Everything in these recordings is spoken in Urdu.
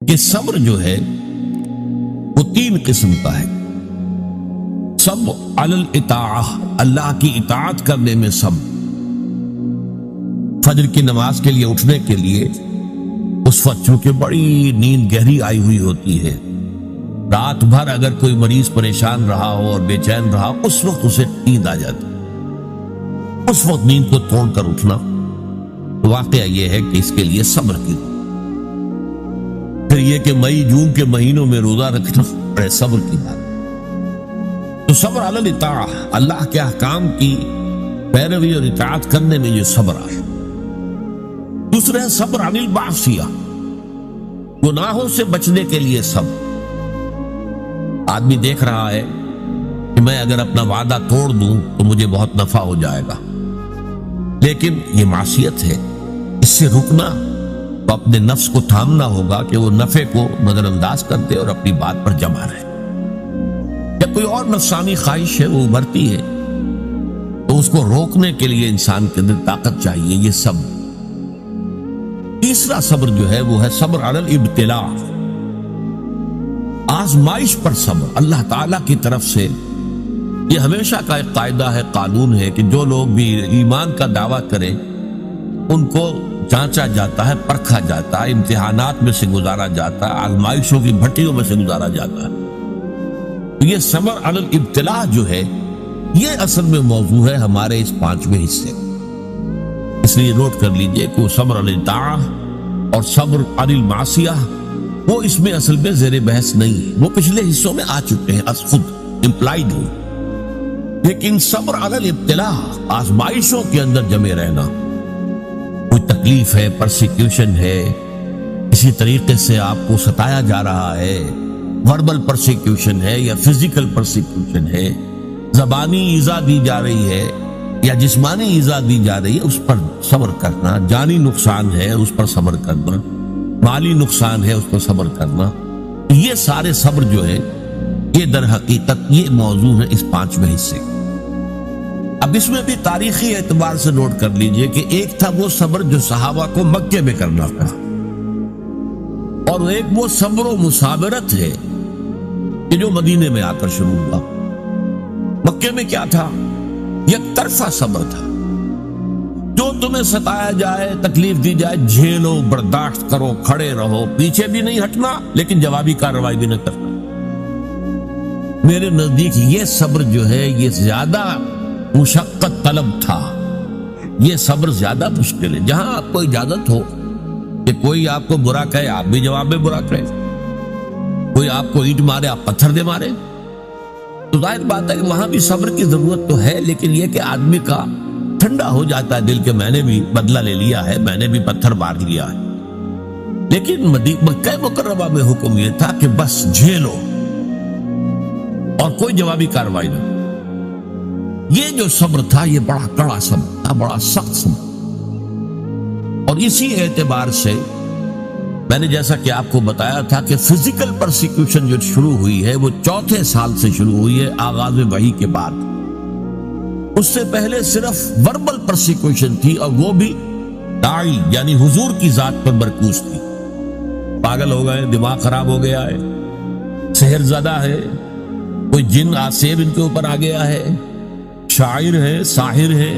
کہ صبر جو ہے وہ 3 قسم کا ہے۔ صبر علی الاطاعہ، اللہ کی اطاعت کرنے میں صبر۔ فجر کی نماز کے لیے اٹھنے کے لیے اس وقت چونکہ بڑی نیند گہری آئی ہوئی ہوتی ہے، رات بھر اگر کوئی مریض پریشان رہا ہو اور بے چین رہا ہو، اس وقت اسے نیند آ جاتی، اس وقت نیند کو توڑ کر اٹھنا، واقعہ یہ ہے کہ اس کے لیے صبر کی۔ پھر یہ کہ مئی جون کے مہینوں میں روزہ رکھنا بڑے صبر کی بات۔ تو صبر علی الاطاعہ، اللہ کے احکام کی پیروی اور اطاعت کرنے میں یہ صبر ہے۔ دوسرا ہے صبر عن المعصیہ، گناہوں سے بچنے کے لیے صبر۔ آدمی دیکھ رہا ہے کہ میں اگر اپنا وعدہ توڑ دوں تو مجھے بہت نفع ہو جائے گا، لیکن یہ معصیت ہے، اس سے رکنا تو اپنے نفس کو تھامنا ہوگا کہ وہ نفع کو نظر انداز کر دے اور اپنی بات پر جمع رہے۔ جب کوئی اور نفسانی خواہش ہے وہ ابھرتی ہے تو اس کو روکنے کے لیے انسان کے اندر طاقت چاہیے، یہ صبر۔ تیسرا صبر جو ہے وہ ہے صبر علی الابتلاء، آزمائش پر صبر۔ اللہ تعالیٰ کی طرف سے یہ ہمیشہ کا ایک قاعدہ ہے، قانون ہے کہ جو لوگ بھی ایمان کا دعویٰ کریں ان کو جانچا جاتا ہے، پرکھا جاتا ہے، امتحانات میں سے گزارا جاتا ہے، آزمائشوں کی بھٹیوں میں سے گزارا جاتا ہے۔ یہ صبر علی الابتلاء جو ہے یہ اصل میں موضوع ہے ہمارے اس 5ویں حصے، اس لیے نوٹ کر لیجئے کہ وہ صبر علی الطاعہ اور صبر علی المعصیہ وہ اس میں اصل میں زیر بحث نہیں ہے، وہ پچھلے حصوں میں آ چکے ہیں، از خود امپلائیڈ ہوئی۔ لیکن صبر علی الابتلاء، آزمائشوں کے اندر جمے رہنا، کوئی تکلیف ہے، پرسیکیوشن ہے، کسی طریقے سے آپ کو ستایا جا رہا ہے، وربل پرسیکیوشن ہے یا فزیکل پرسیکیوشن ہے، زبانی ایذا دی جا رہی ہے یا جسمانی ایذا دی جا رہی ہے، اس پر صبر کرنا، جانی نقصان ہے اس پر صبر کرنا، مالی نقصان ہے اس پر صبر کرنا، یہ سارے صبر جو ہے یہ در حقیقت یہ موضوع ہے اس 5ویں حصے۔ اب اس میں بھی تاریخی اعتبار سے نوٹ کر لیجئے کہ ایک تھا وہ صبر جو صحابہ کو مکے میں کرنا پڑا، اور ایک وہ صبر و مصابرت ہے کہ جو مدینے میں آ کر شروع ہوا۔ مکے میں کیا تھا؟ یک طرفہ صبر تھا، جو تمہیں ستایا جائے، تکلیف دی جائے، جھیلو، برداشت کرو، کھڑے رہو، پیچھے بھی نہیں ہٹنا لیکن جوابی کارروائی بھی نہ کرنا۔ میرے نزدیک یہ صبر جو ہے یہ زیادہ مشقت طلب تھا، یہ صبر زیادہ مشکل ہے۔ جہاں آپ کو اجازت ہو کہ کوئی آپ کو برا کہے آپ بھی جواب میں برا کہے، کوئی آپ کو اینٹ مارے آپ پتھر دے مارے، تو ظاہر بات ہے کہ وہاں بھی صبر کی ضرورت تو ہے، لیکن یہ کہ آدمی کا ٹھنڈا ہو جاتا ہے دل کہ میں نے بھی بدلہ لے لیا ہے، میں نے بھی پتھر مار لیا ہے۔ لیکن مکہ مکرمہ میں حکم یہ تھا کہ بس جھیلو اور کوئی جوابی کارروائی نہیں۔ یہ جو صبر تھا یہ بڑا کڑا صبر تھا، بڑا سخت صبر، اور اسی اعتبار سے میں نے جیسا کہ آپ کو بتایا تھا کہ فزیکل پرسیکیوشن جو شروع ہوئی ہے وہ 4 سال سے شروع ہوئی ہے آغاز وحی کے بعد۔ اس سے پہلے صرف وربل پرسیکیوشن تھی، اور وہ بھی داعی یعنی حضور کی ذات پر مرکوز تھی۔ پاگل ہو گئے، دماغ خراب ہو گیا ہے، سحر زدہ ہے، کوئی جن آسیب ان کے اوپر آ گیا ہے، شاعر ہے، ساحر ہے۔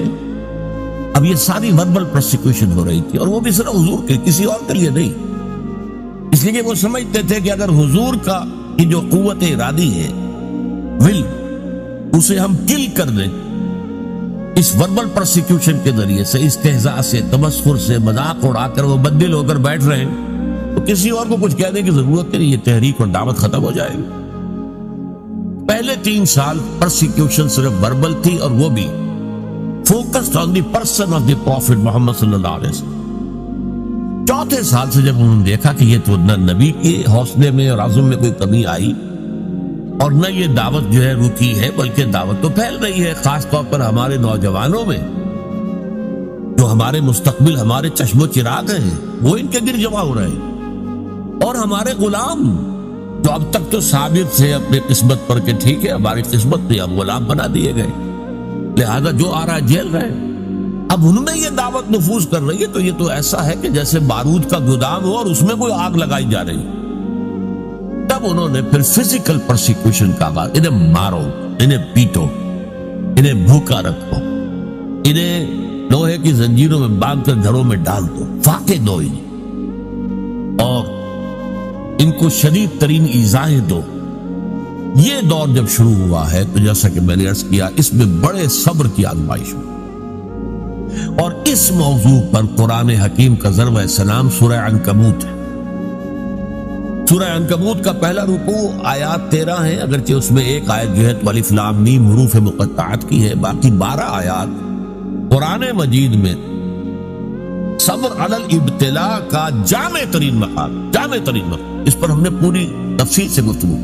اب یہ ساری وربل پرسیکیوشن ہو رہی تھی، اور وہ بھی صرف حضور کے، کسی اور کے لیے نہیں، اس لیے کہ وہ سمجھتے تھے کہ اگر حضور کا کی جو قوت ارادی ہے، ول، اسے ہم کل کر دیں اس وربل پرسیکیوشن کے ذریعے سے، استہزاء سے، تمسخر سے، مذاق اڑا کر وہ بددل ہو کر بیٹھ رہے ہیں، تو کسی اور کو کچھ کہنے کی ضرورت نہیں، یہ تحریک اور دعوت ختم ہو جائے گی۔ پہلے 3 سال پرسیکیوشن صرف وربل تھی، اور وہ بھی focused on the person of the prophet Muhammad صلی اللہ علیہ وسلم۔ 4 سال سے جب انہوں نے دیکھا کہ یہ تو نہ نبی کے حوصلے میں اور عزم میں کوئی کمی آئی، اور نہ یہ دعوت جو ہے رکی ہے، بلکہ دعوت تو پھیل رہی ہے، خاص طور پر ہمارے نوجوانوں میں، جو ہمارے مستقبل، ہمارے چشم و چراغ ہیں، وہ ان کے گر جمع ہو رہے ہیں، اور ہمارے غلام جو اب تک تو ثابت تھے اپنی قسمت پر کہ ٹھیک ہے ہماری قسمت تھی، اب غلام بنا دیے گئے، لہذا جو آ رہا ہے جیل رہے ہیں۔ اب ان میں یہ دعوت نفوذ کر رہی ہے، تو یہ تو ایسا ہے کہ جیسے بارود کا گودام ہو اور اس میں کوئی آگ لگائی جا رہی ہے۔ تب انہوں نے پھر فزیکل پرسیکیوشن کا آغاز، انہیں مارو، انہیں پیٹو، انہیں بھوکا رکھو، انہیں لوہے کی زنجیروں میں باندھ کر گھروں میں ڈال دو، فاقے دو انہیں، اور ان کو شدید ترین ایذائیں دو۔ یہ دور جب شروع ہوا ہے تو جیسا کہ میں نے عرض کیا، اس میں بڑے صبر کی آزمائش ہوئی، اور اس موضوع پر قرآن حکیم کا ضرب سلام سورہ عنکبوت ہے۔ سورہ عنکبوت کا پہلا رکوع آیات 13 ہیں، اگرچہ اس میں ایک آیت جو ہے تو الف لام میم حروف مقطعات کی ہے، باقی 12 آیات قرآن مجید میں صبر علی الابتلاء کا جامع ترین مقام، اس پر ہم نے پوری تفصیل سے گفتگو۔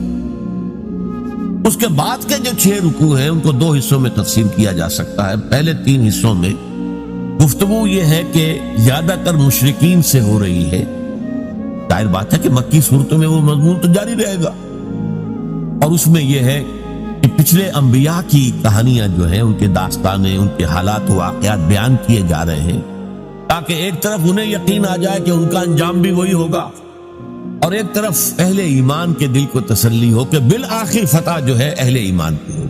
اس کے بعد کے جو 6 رکوع ہیں ان کو 2 حصوں میں تقسیم کیا جا سکتا ہے۔ پہلے 3 حصوں میں گفتگو یہ ہے کہ زیادہ تر مشرکین سے ہو رہی ہے، ظاہر بات ہے کہ مکی صورتوں میں وہ مضمون تو جاری رہے گا، اور اس میں یہ ہے کہ پچھلے انبیاء کی کہانیاں جو ہیں، ان کے داستانیں، ان کے حالات و واقعات بیان کیے جا رہے ہیں، تاکہ ایک طرف انہیں یقین آ جائے کہ ان کا انجام بھی وہی ہوگا، اور ایک طرف اہل ایمان کے دل کو تسلی ہو کہ بالآخر فتح جو ہے اہل ایمان کی ہو۔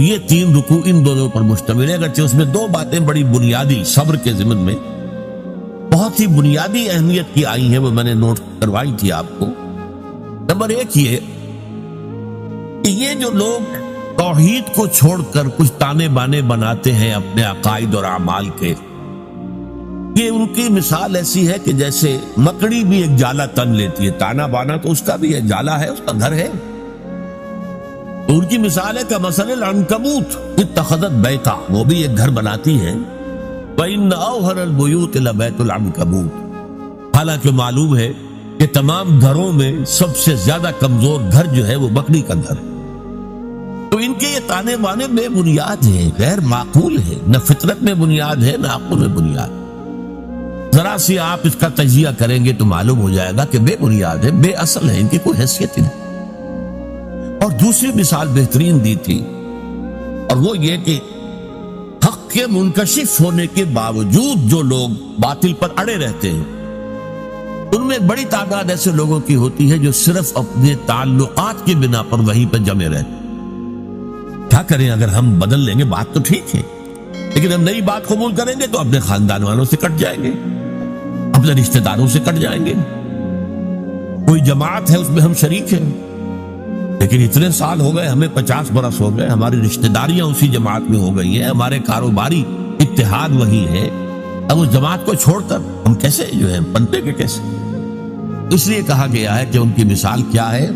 یہ 3 رکوع ان دونوں پر مشتمل ہے، اگرچہ اس میں 2 باتیں بڑی بنیادی صبر کے ضمن میں بہت ہی بنیادی اہمیت کی آئی ہیں، وہ میں نے نوٹ کروائی تھی آپ کو۔ نمبر 1 یہ کہ یہ جو لوگ توحید کو چھوڑ کر کچھ تانے بانے بناتے ہیں اپنے عقائد اور اعمال کے، یہ ان کی مثال ایسی ہے کہ جیسے مکڑی بھی ایک جالا تن لیتی ہے، تانا بانا تو اس کا بھی ہے، جالا ہے، اس کا گھر ہے، تو ان کی مثال ہے کہ مثل العنکبوت اتخذت بیتا، وہ بھی ایک گھر بناتی ہے، وَإِنَّ أَوْهَنَ الْبُيُوتِ لَبَيْتُ الْعَنكَبُوتِ، حالانکہ معلوم ہے کہ تمام گھروں میں سب سے زیادہ کمزور گھر جو ہے وہ مکڑی کا گھر ہے۔ تو ان کے یہ تانے بانے بے بنیاد ہیں، غیر معقول ہے، نہ فطرت میں بنیاد ہے نہ عقل میں بنیاد۔ ذرا سی آپ اس کا تجزیہ کریں گے تو معلوم ہو جائے گا کہ بے بنیاد ہے، بے اصل ہے، ان کی کوئی حیثیت ہی نہیں۔ اور دوسری مثال بہترین دی تھی، اور وہ یہ کہ حق کے منکشف ہونے کے باوجود جو لوگ باطل پر اڑے رہتے ہیں، ان میں بڑی تعداد ایسے لوگوں کی ہوتی ہے جو صرف اپنے تعلقات کی بنا پر وہیں پہ جمے رہتے۔ کیا کریں، اگر ہم بدل لیں گے بات تو ٹھیک ہے، لیکن ہم نئی بات قبول کریں گے تو اپنے خاندان والوں سے کٹ جائیں گے، اپنے رشتہ داروں سے کٹ جائیں گے۔ کوئی جماعت ہے اس میں ہم شریک ہیں، لیکن اتنے سال ہو گئے، ہمیں 50 برس ہو گئے، ہماری رشتہ داریاں اسی جماعت میں ہو گئی ہیں، ہمارے کاروباری اتحاد وہی ہے، اب اس جماعت کو چھوڑ کر ہم کیسے جو ہیں پنپے کے کیسے؟ اس لیے کہا گیا ہے کہ ان کی مثال کیا ہے،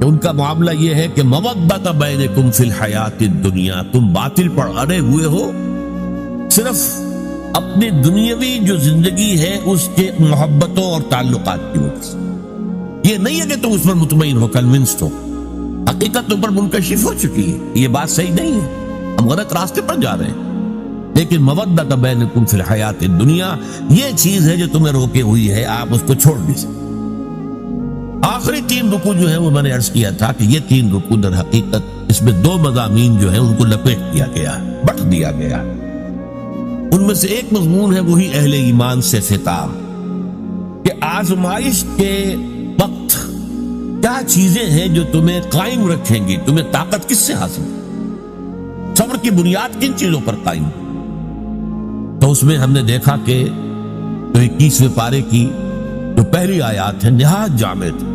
کہ ان کا معاملہ یہ ہے کہ مودۃ بینکم فی الحیات الدنیا، تم باطل پر اڑے ہوئے ہو صرف اپنی دنیاوی جو زندگی ہے اس کے محبتوں اور تعلقات کی وجہ سے۔ یہ نہیں ہے کہ تم اس پر مطمئن ہو، کنونسڈ ہو، حقیقت تم پر منکشف ہو چکی ہے، یہ بات صحیح نہیں ہے، ہم غلط راستے پر جا رہے ہیں، لیکن مودۃ بینکم فی الحیات الدنیا یہ چیز ہے جو تمہیں روکے ہوئی ہے، آپ اس کو چھوڑ نہیں سکتے۔ آخری 3 رکوع جو ہے وہ میں نے عرض کیا تھا کہ یہ 3 رکوع در حقیقت اس میں 2 مضامین جو ہیں ان کو لپیٹ دیا گیا، بٹ دیا گیا۔ ان میں سے ایک مضمون ہے وہی اہل ایمان سے خطاب، کہ آزمائش کے وقت کیا چیزیں ہیں جو تمہیں قائم رکھیں گی، تمہیں طاقت کس سے حاصل، صبر کی بنیاد کن چیزوں پر قائم۔ تو اس میں ہم نے دیکھا کہ 21ویں پارے کی جو پہلی آیات ہے نہایت جامع تھی،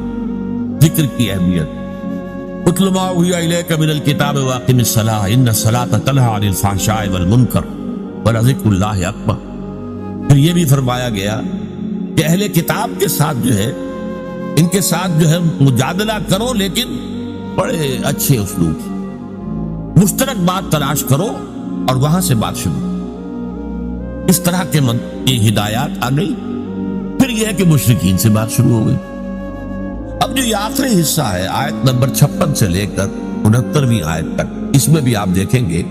ذکر کی اہمیت، اتل ما اوحی الیک من الکتاب واقم الصلاۃ ان الصلاۃ تنہی عن الفحشاء والمنکر ولذکر اللہ اکبر۔ پھر یہ بھی فرمایا گیا کہ اہل کتاب کے ساتھ جو ہے، ان کے ساتھ جو ہے مجادلہ کرو، لیکن بڑے اچھے اسلوب سے، مشترک بات تلاش کرو اور وہاں سے بات شروع۔ اس طرح کے ہدایات آ گئی۔ پھر یہ ہے کہ مشرکین سے بات شروع ہو گئی۔ اب جو یہ آخری حصہ ہے آیت نمبر 56 سے لے کر 69ویں آیت تک، اس میں بھی آپ دیکھیں گے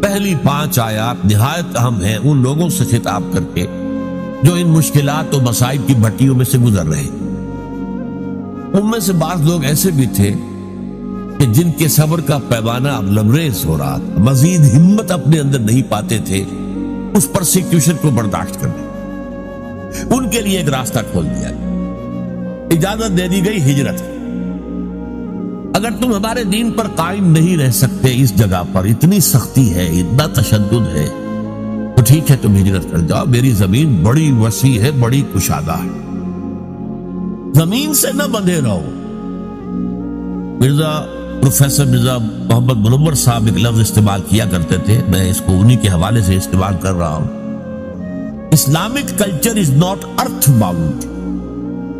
پہلی 5 آیات نہایت اہم ہیں ان لوگوں سے خطاب کر کے جو ان مشکلات و مصائب کی بھٹیوں میں سے گزر رہے ہیں۔ ان میں سے بعض لوگ ایسے بھی تھے کہ جن کے صبر کا پیمانہ اب لبریز ہو رہا تھا، مزید ہمت اپنے اندر نہیں پاتے تھے اس پرسیکیوشن کو برداشت کرنے۔ ان کے لیے ایک راستہ کھول دیا اجازت دے دی گئی ہجرت. اگر تم ہمارے دین پر قائم نہیں رہ سکتے، اس جگہ پر اتنی سختی ہے، اتنا تشدد ہے، تو ٹھیک ہے تم ہجرت کر جاؤ، میری زمین بڑی وسیع ہے، بڑی کشادہ ہے، زمین سے نہ بندھے رہو. پروفیسر مرزا محمد منور صاحب ایک لفظ استعمال کیا کرتے تھے، میں اس کو انہی کے حوالے سے استعمال کر رہا ہوں. Islamic culture is not earth bound.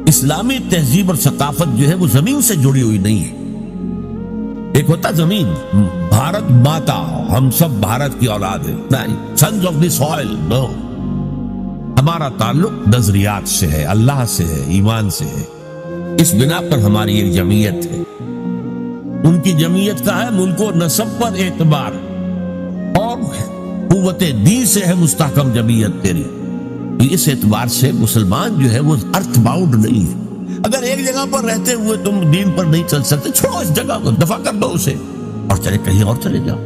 اسلامی تہذیب اور ثقافت جو ہے وہ زمین سے جڑی ہوئی نہیں ہے. ایک ہوتا زمین، بھارت ماتا، ہم سب بھارت کی اولاد ہیں، نہیں، سنز آف دی سوئل، نو. ہمارا تعلق نظریات سے ہے، اللہ سے ہے، ایمان سے ہے. اس بنا پر ہماری ایک جمعیت ہے. ان کی جمعیت کا ہے ملک و نسب پر اعتبار، اور قوت دین سے ہے مستحکم جمعیت تیری. اس اعتبار سے مسلمان جو ہے وہ ارتھ باؤنڈ نہیں ہے. اگر ایک جگہ پر رہتے ہوئے تم دین پر نہیں چل سکتے، چھوڑو اس جگہ کو، دفع کر دو اسے، اور چلے کہیں اور چلے جاؤ.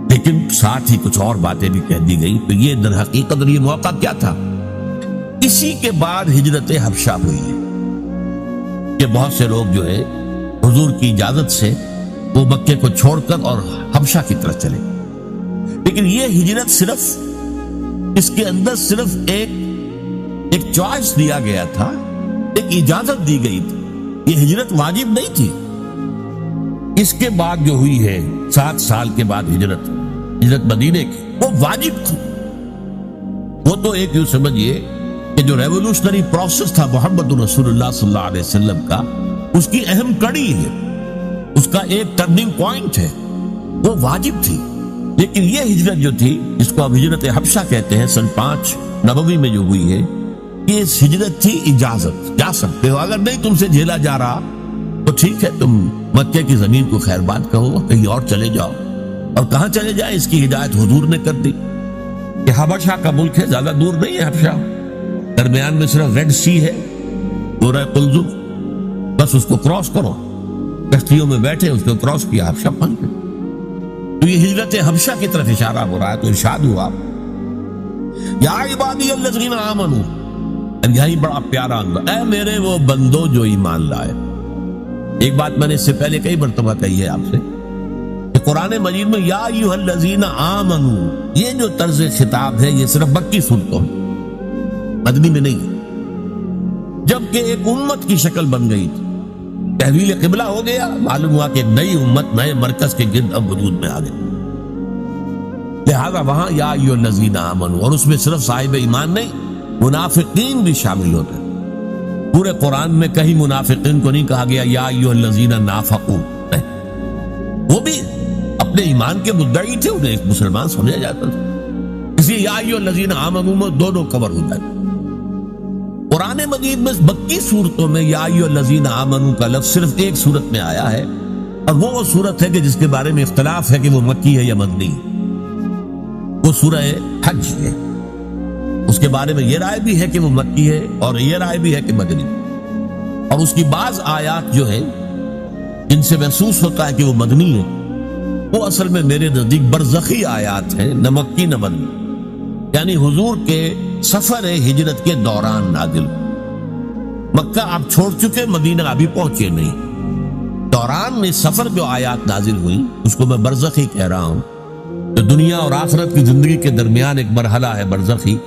لیکن ساتھ ہی کچھ اور باتیں بھی کہہ دی گئی. تو یہ در حقیقت اور یہ موقع کیا تھا؟ اسی کے بعد ہجرت حبشہ ہوئی ہے کہ بہت سے لوگ جو ہے حضور کی اجازت سے وہ مکے کو چھوڑ کر اور حبشہ کی طرف چلے. لیکن یہ ہجرت صرف اس کے اندر صرف ایک چوائس دیا گیا تھا، ایک اجازت دی گئی تھی. یہ ہجرت واجب نہیں تھی. اس کے بعد جو ہوئی ہے 7 سال کے بعد ہجرت مدینے کی، وہ واجب تھی. وہ تو ایک یوں سمجھئے کہ جو ریولوشنری پروسیس تھا محمد رسول اللہ صلی اللہ علیہ وسلم کا، اس کی اہم کڑی ہے، اس کا ایک ٹرننگ پوائنٹ ہے، وہ واجب تھی. لیکن یہ ہجرت جو تھی، جس کو اب ہجرت حبشہ کہتے ہیں، سن 5 نبوی میں جو ہوئی ہے، یہ ہجرت تھی اجازت، جا سکتے ہو. اگر نہیں تم سے جھیلا جا رہا تو ٹھیک ہے، تم مکے کی زمین کو خیر بات کہو، کہیں اور چلے جاؤ. اور کہاں چلے جائیں، اس کی ہدایت حضور نے کر دی کہ حبشہ کا ملک ہے، زیادہ دور نہیں ہے حبشہ، درمیان میں صرف ریڈ سی ہے، پورا قلزم، بس اس کو کراس کرو. کشتیوں میں بیٹھے اس کو کراس کیا، حبشہ پہنچ گئے. تو یہ ہجرت حبشہ کی طرف اشارہ ہو رہا ہے. تو ارشاد ہوا یا عبادی الذین آمنوا، یہی بڑا پیارا انداز، اے میرے وہ بندو جو ایمان لائے. ایک بات میں نے اس سے پہلے کئی مرتبہ کہی ہے آپ سے کہ قرآن مجید میں یا ایھا الذین آمنوا، یہ جو طرز خطاب ہے یہ صرف مکی صورتوں میں، مدنی میں نہیں. جبکہ ایک امت کی شکل بن گئی تھی، تحویل قبلہ ہو گیا، معلوم ہوا کہ ایک نئی امت نئے مرکز کے گرد اب وجود میں آ گئی. لہذا وہاں یا ایھا الذین آمنوا، اور اس میں صرف صاحب ایمان نہیں، منافقین بھی شامل ہوتے ہیں. پورے قرآن میں کہیں منافقین کو نہیں کہا گیا یا ایھا الذین نافقوا، وہ بھی اپنے ایمان کے مدعی تھے، انہیں ایک مسلمان سمجھا جاتا تھا. اس لیے یا ایھا الذین آمنوا میں دونوں کور ہو جاتے. قرآن مجید میں مکی صورتوں میں یا ایھا الذین آمنوا کا لفظ صرف ایک صورت میں آیا ہے، اور وہ صورت ہے کہ جس کے بارے میں اختلاف ہے کہ وہ مکی ہے یا مدنی. وہ سورہ حج ہے. اس کے بارے میں یہ رائے بھی ہے کہ وہ مکی ہے، اور یہ رائے بھی ہے کہ مدنی. اور اس کی بعض آیات جو ہے جن سے محسوس ہوتا ہے کہ وہ مدنی ہے، وہ اصل میں میرے نزدیک برزخی آیات ہیں، نہ مکی نہ مدنی. یعنی حضور کے سفر ہجرت کے دوران نازل. مکہ آپ چھوڑ چکے، مدینہ ابھی پہنچے نہیں. دوران میں سفر جو آیات نازل ہوئی اس کو میں برزخی کہہ رہا ہوں. جو دنیا اور آخرت کی زندگی کے درمیان ایک مرحلہ ہے برزخی،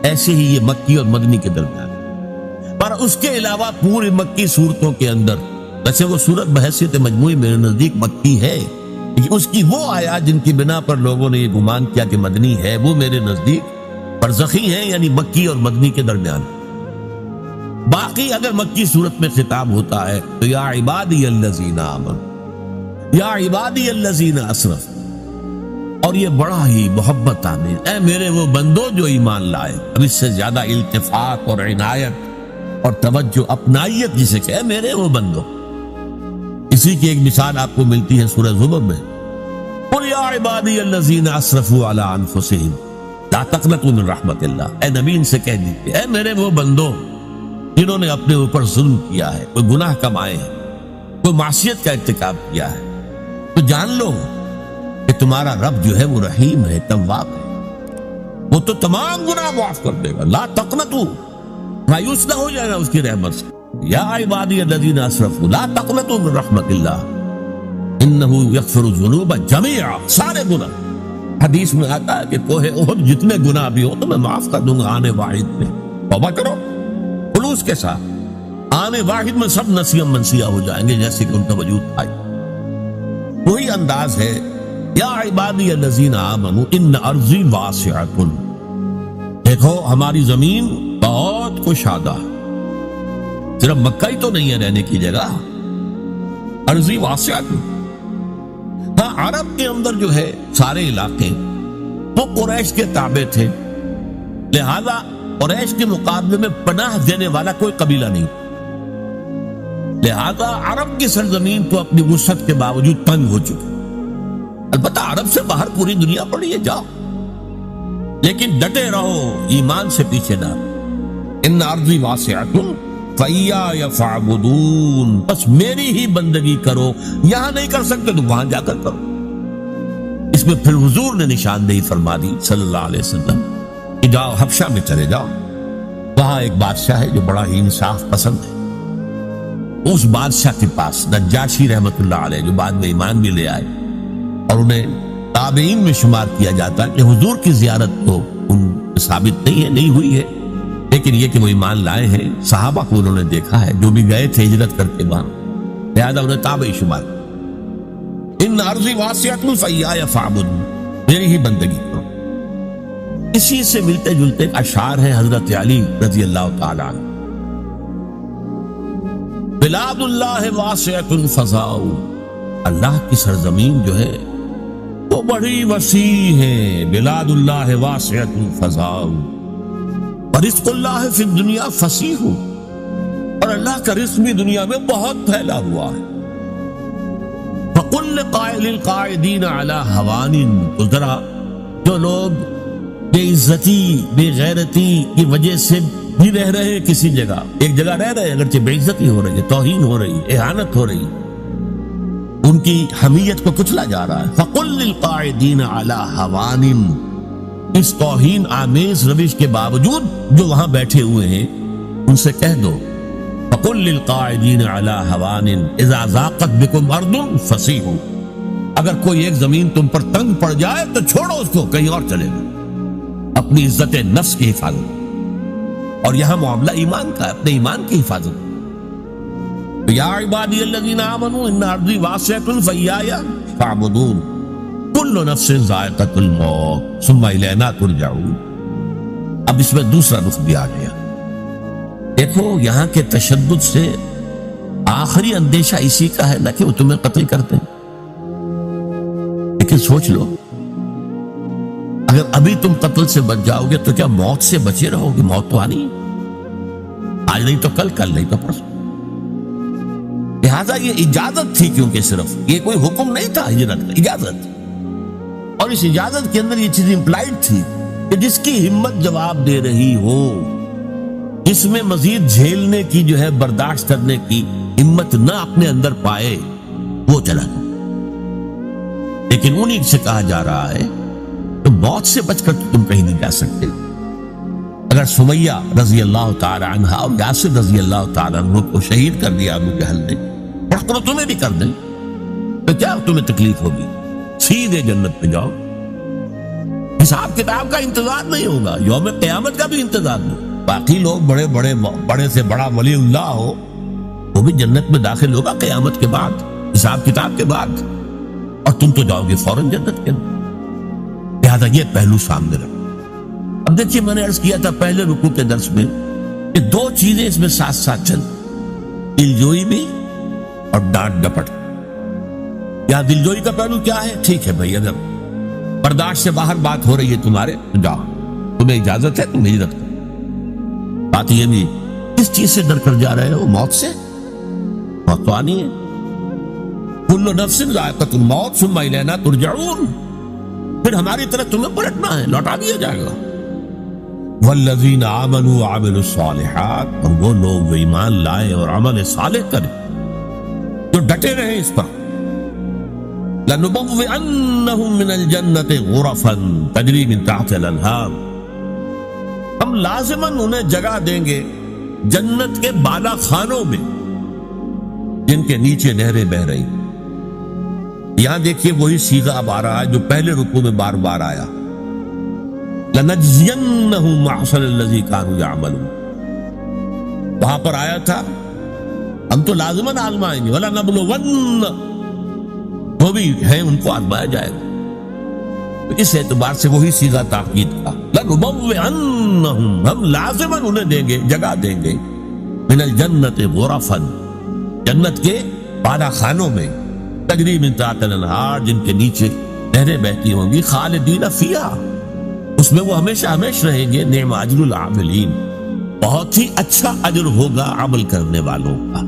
ایسے ہی یہ مکی اور مدنی کے درمیان. پر اس کے علاوہ پوری مکی صورتوں کے اندر، ویسے وہ صورت بحیثیت مجموعی میرے نزدیک مکی ہے، لیکن اس کی وہ آیات جن کی بنا پر لوگوں نے یہ گمان کیا کہ مدنی ہے، وہ میرے نزدیک برزخی ہیں، یعنی مکی اور مدنی کے درمیان. باقی اگر مکی صورت میں خطاب ہوتا ہے تو یا عبادی الذین آمنوا، یا عبادی الذین اسرفوا، اور یہ بڑا ہی محبت آمیز، اے میرے وہ بندو جو ایمان لائے. اب اس سے زیادہ التفات اور عنایت اور توجہ، اپنائیت جسے کہ اے میرے وہ بندو. اسی کی ایک مثال آپ کو ملتی ہے سورہ زمر میں، قل یا عبادی الذین اسرفوا علی انفسہم لا تقنطوا من رحمت اللہ. اے نبی ان سے کہہ دیجیے اے میرے وہ بندو جنہوں نے اپنے اوپر ظلم کیا ہے، کوئی گناہ کمائے ہیں، کوئی معصیت کا ارتکاب کیا ہے، تو جان لو کہ تمہارا رب جو ہے وہ رحیم ہے، تواب ہے، وہ تو تمام گناہ معاف کر دے گا. لا تقنطوا، مایوس نہ ہو جانا اس کی رحمت سے. یا عبادی الذین اسرفوا لا تقنطوا من رحمت اللہ انہ یغفر الذنوب جميعا، سارے گناہ۔ حدیث میں آتا ہے کہ کوہ احد جتنے گناہ بھی ہو تو میں معاف کر دوں گا آنے واحد میں، توبہ کرو خلوص کے ساتھ، آنے واحد میں سب نسیہ منسیہ ہو جائیں گے جیسے کہ ان کا وجود آئے۔ وہی انداز ہے یا عبادی الذین آمنوا ان ارضی واسعۃ، دیکھو ہماری زمین بہت کشادہ، صرف مکہ ہی تو نہیں ہے رہنے کی جگہ، ارضی واسعۃ۔ ہاں عرب کے اندر جو ہے سارے علاقے وہ قریش کے تابع تھے، لہذا قریش کے مقابلے میں پناہ دینے والا کوئی قبیلہ نہیں، لہذا عرب کی سرزمین تو اپنی وسعت کے باوجود تنگ ہو چکی۔ البتہ عرب سے باہر پوری دنیا پڑی ہے، جاؤ، لیکن ڈٹے رہو، ایمان سے پیچھے نہ۔ ان ارضی واسعۃ فإیایا فاعبدون، بس میری ہی بندگی کرو، یہاں نہیں کر سکتے تو وہاں جا کر کرو۔ اس میں پھر حضور نے نشاندہی فرما دی صلی اللہ علیہ وسلم کہ جاؤ حبشہ میں چلے جاؤ، وہاں ایک بادشاہ ہے جو بڑا ہی انصاف پسند ہے، اس بادشاہ کے پاس نجاشی رحمت اللہ علیہ جو بعد میں ایمان بھی لے آئے اور انہیں تابعین میں شمار کیا جاتا ہے، کہ حضور کی زیارت تو ان ثابت نہیں ہے، نہیں ہوئی ہے، لیکن یہ کہ وہ ایمان لائے ہیں، صحابہ کو انہوں نے دیکھا ہے جو بھی گئے تھے ہجرت کر کے وہاں، لہذا انہیں تابعی شمار۔ ان ارضی واسعۃ فإیایا فاعبدون، میری ہی بندگی کرو۔ اسی سے ملتے جلتے اشعار ہیں حضرت علی رضی اللہ تعالی عنہ، بلاد اللہ واسعۃ فضاء، اللہ کی سرزمین جو ہے وہ بڑی وسیع ہے، بلاد اللہ واسعۃ فضاء ورزق اللہ فی الدنیا فصیح، اور اللہ کا رزق بھی دنیا میں بہت پھیلا ہوا ہے۔ فقل لقائل القاعدین علی ہوان، تو ذرا جو لوگ بے عزتی بے غیرتی کی وجہ سے بھی رہ رہے ہیں کسی جگہ، ایک جگہ رہ رہے ہیں اگرچہ بے عزتی ہو رہی ہے، توہین ہو رہی ہے، اہانت ہو رہی ہے، ان کی حمیت کو کچلا جا رہا ہے۔ فقل للقاعدین علی ہوان، اس توہین آمیز روش کے باوجود جو وہاں بیٹھے ہوئے ہیں ان سے کہہ دو، فقل للقاعدین علی ہوان اذا ضاقت بکم ارض فصیحوا، اگر کوئی ایک زمین تم پر تنگ پڑ جائے تو چھوڑو اس کو، کہیں اور چلے جاؤ، اپنی عزت نفس کی حفاظت، اور یہاں معاملہ ایمان کا ہے، اپنے ایمان کی حفاظت۔ یا عبادی الذین آمنوا ان ارضی واسعۃ فإیایا فاعبدون کل نفس ذائقۃ الموت ثم الینا ترجعون۔ اب اس میں دوسرا رخ بھی آ گیا، دیکھو یہاں کے تشدد سے آخری اندیشہ اسی کا ہے نہ کہ وہ تمہیں قتل کرتے ہیں، لیکن سوچ لو اگر ابھی تم قتل سے بچ جاؤ گے تو کیا موت سے بچے رہو گے؟ موت تو آنی ہے، آج نہیں تو کل، کل نہیں تو پرسوں۔ لہذا یہ اجازت تھی، کیونکہ صرف یہ کوئی حکم نہیں تھا ہجرت کا، اجازت، اور اس اجازت کے اندر یہ چیز امپلائڈ تھی کہ جس کی ہمت جواب دے رہی ہو، اس میں مزید جھیلنے کی جو ہے برداشت کرنے کی ہمت نہ اپنے اندر پائے، وہ چلا جائے۔ لیکن انہیں سے کہا جا رہا ہے تو موت سے بچ کر تم کہیں نہیں جا سکتے۔ اگر سمیہ رضی اللہ تعالی عنہ اور یاسر رضی اللہ تعالی عنہ کو شہید کر دیا ابو جہل نے، اور تمہیں بھی کر دیں تو کیا تمہیں تکلیف ہوگی؟ سیدھے جنت پہ جاؤ، حساب کتاب کا انتظار نہیں ہوگا، یوم قیامت کا بھی انتظار نہیں۔ باقی لوگ بڑے سے بڑا ولی اللہ ہو وہ بھی جنت میں داخل ہوگا قیامت کے بعد، حساب کتاب کے بعد، اور تم تو جاؤ گے فوراً جنت کے اندر۔ لہذا یہ پہلو سامنے رکھو۔ اب دیکھیے میں نے عرض کیا تھا پہلے رکوع کے درس میں کہ دو چیزیں اس میں ساتھ ساتھ چل، دلجوئی بھی اور ڈانٹ ڈپٹ۔ یا دلجوئی کا پہلو کیا ہے؟ ٹھیک ہے بھائی، اگر برداشت سے باہر بات ہو رہی ہے تمہارے تو جاؤ، تمہیں اجازت ہے، تم ہجرت کرو۔ بات یہ بھی کس چیز سے ڈر کر جا رہے ہو؟ موت سے، موت تو آنی ہے۔ کل نفس ذائقۃ الموت ثم الینا ترجعون، پھر ہماری طرف تمہیں پلٹنا ہے، لوٹا دیا جائے گا۔ والذین آمنوا وعملوا الصالحات، اور وہ لوگ جو ایمان لائے اور عمل صالح کرے، جو ڈٹے رہے اس پر، لنبوئنہم من الجنۃ غرفا تجری من تحتها الانہار، ہم لازماً انہیں جگہ دیں گے جنت کے بالا خانوں میں جن کے نیچے نہریں بہ رہی. یہاں دیکھیے وہی صیغہ اب آ رہا ہے جو پہلے رکوع میں بار بار آیا. لَنَجْزِيَنَّهُمْ مَحْسَنَ الَّذِي كَانُوا يَعْمَلُونَ. وہاں پر آیا تھا ہم تو لازماً آزمائیں گے. وَلَنَبْلُوَنَّ، وہ بھی ہے ان کو آزمایا جائے گا. تو اس اعتبار سے وہی صیغہ تاکید کا. لَنُبَوِّئَنَّهُمْ، ہم لازماً انہیں دیں گے، جگہ دیں گے. مِنَ الْجَنَّةِ غُرَفًا، جنت کے بالا خانوں میں. تجری من تحتہا الانہار، جن کے نیچے نہریں بہتی ہوں گی. خالدین فیہا، اس میں وہ ہمیشہ ہمیشہ رہیں گے. نعم اجر العاملین، بہت ہی اچھا اجر ہوگا عمل کرنے والوں کا.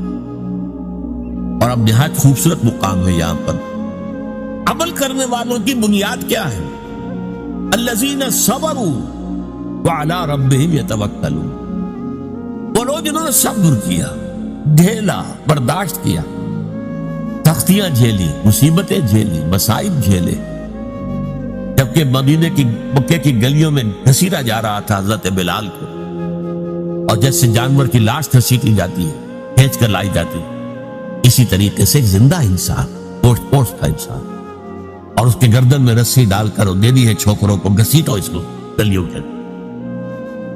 اور اب نہایت خوبصورت مقام ہے یہاں پر. عمل کرنے والوں کی بنیاد کیا ہے؟ الذین صبروا وعلی ربہم یتوکلون، وہ لوگ جنہوں نے صبر کیا، جھیلا، برداشت کیا، سختیاں جھیلی، مصیبتیں جھیلی، مصائب جھیلے. جبکہ مکے کی گلیوں میں گھسیٹا جا رہا تھا حضرت بلال کو، اور جیسے جانور کی لاش گھسیٹی جاتی ہے، کھینچ کر لائی جاتی ہے، اسی طریقے سے ایک زندہ انسان، گوشت پوشت کا انسان، اور اس کے گردن میں رسی ڈال کر دے دی ہے چھوکروں کو، گھسیٹو اس کو گلیوں کے.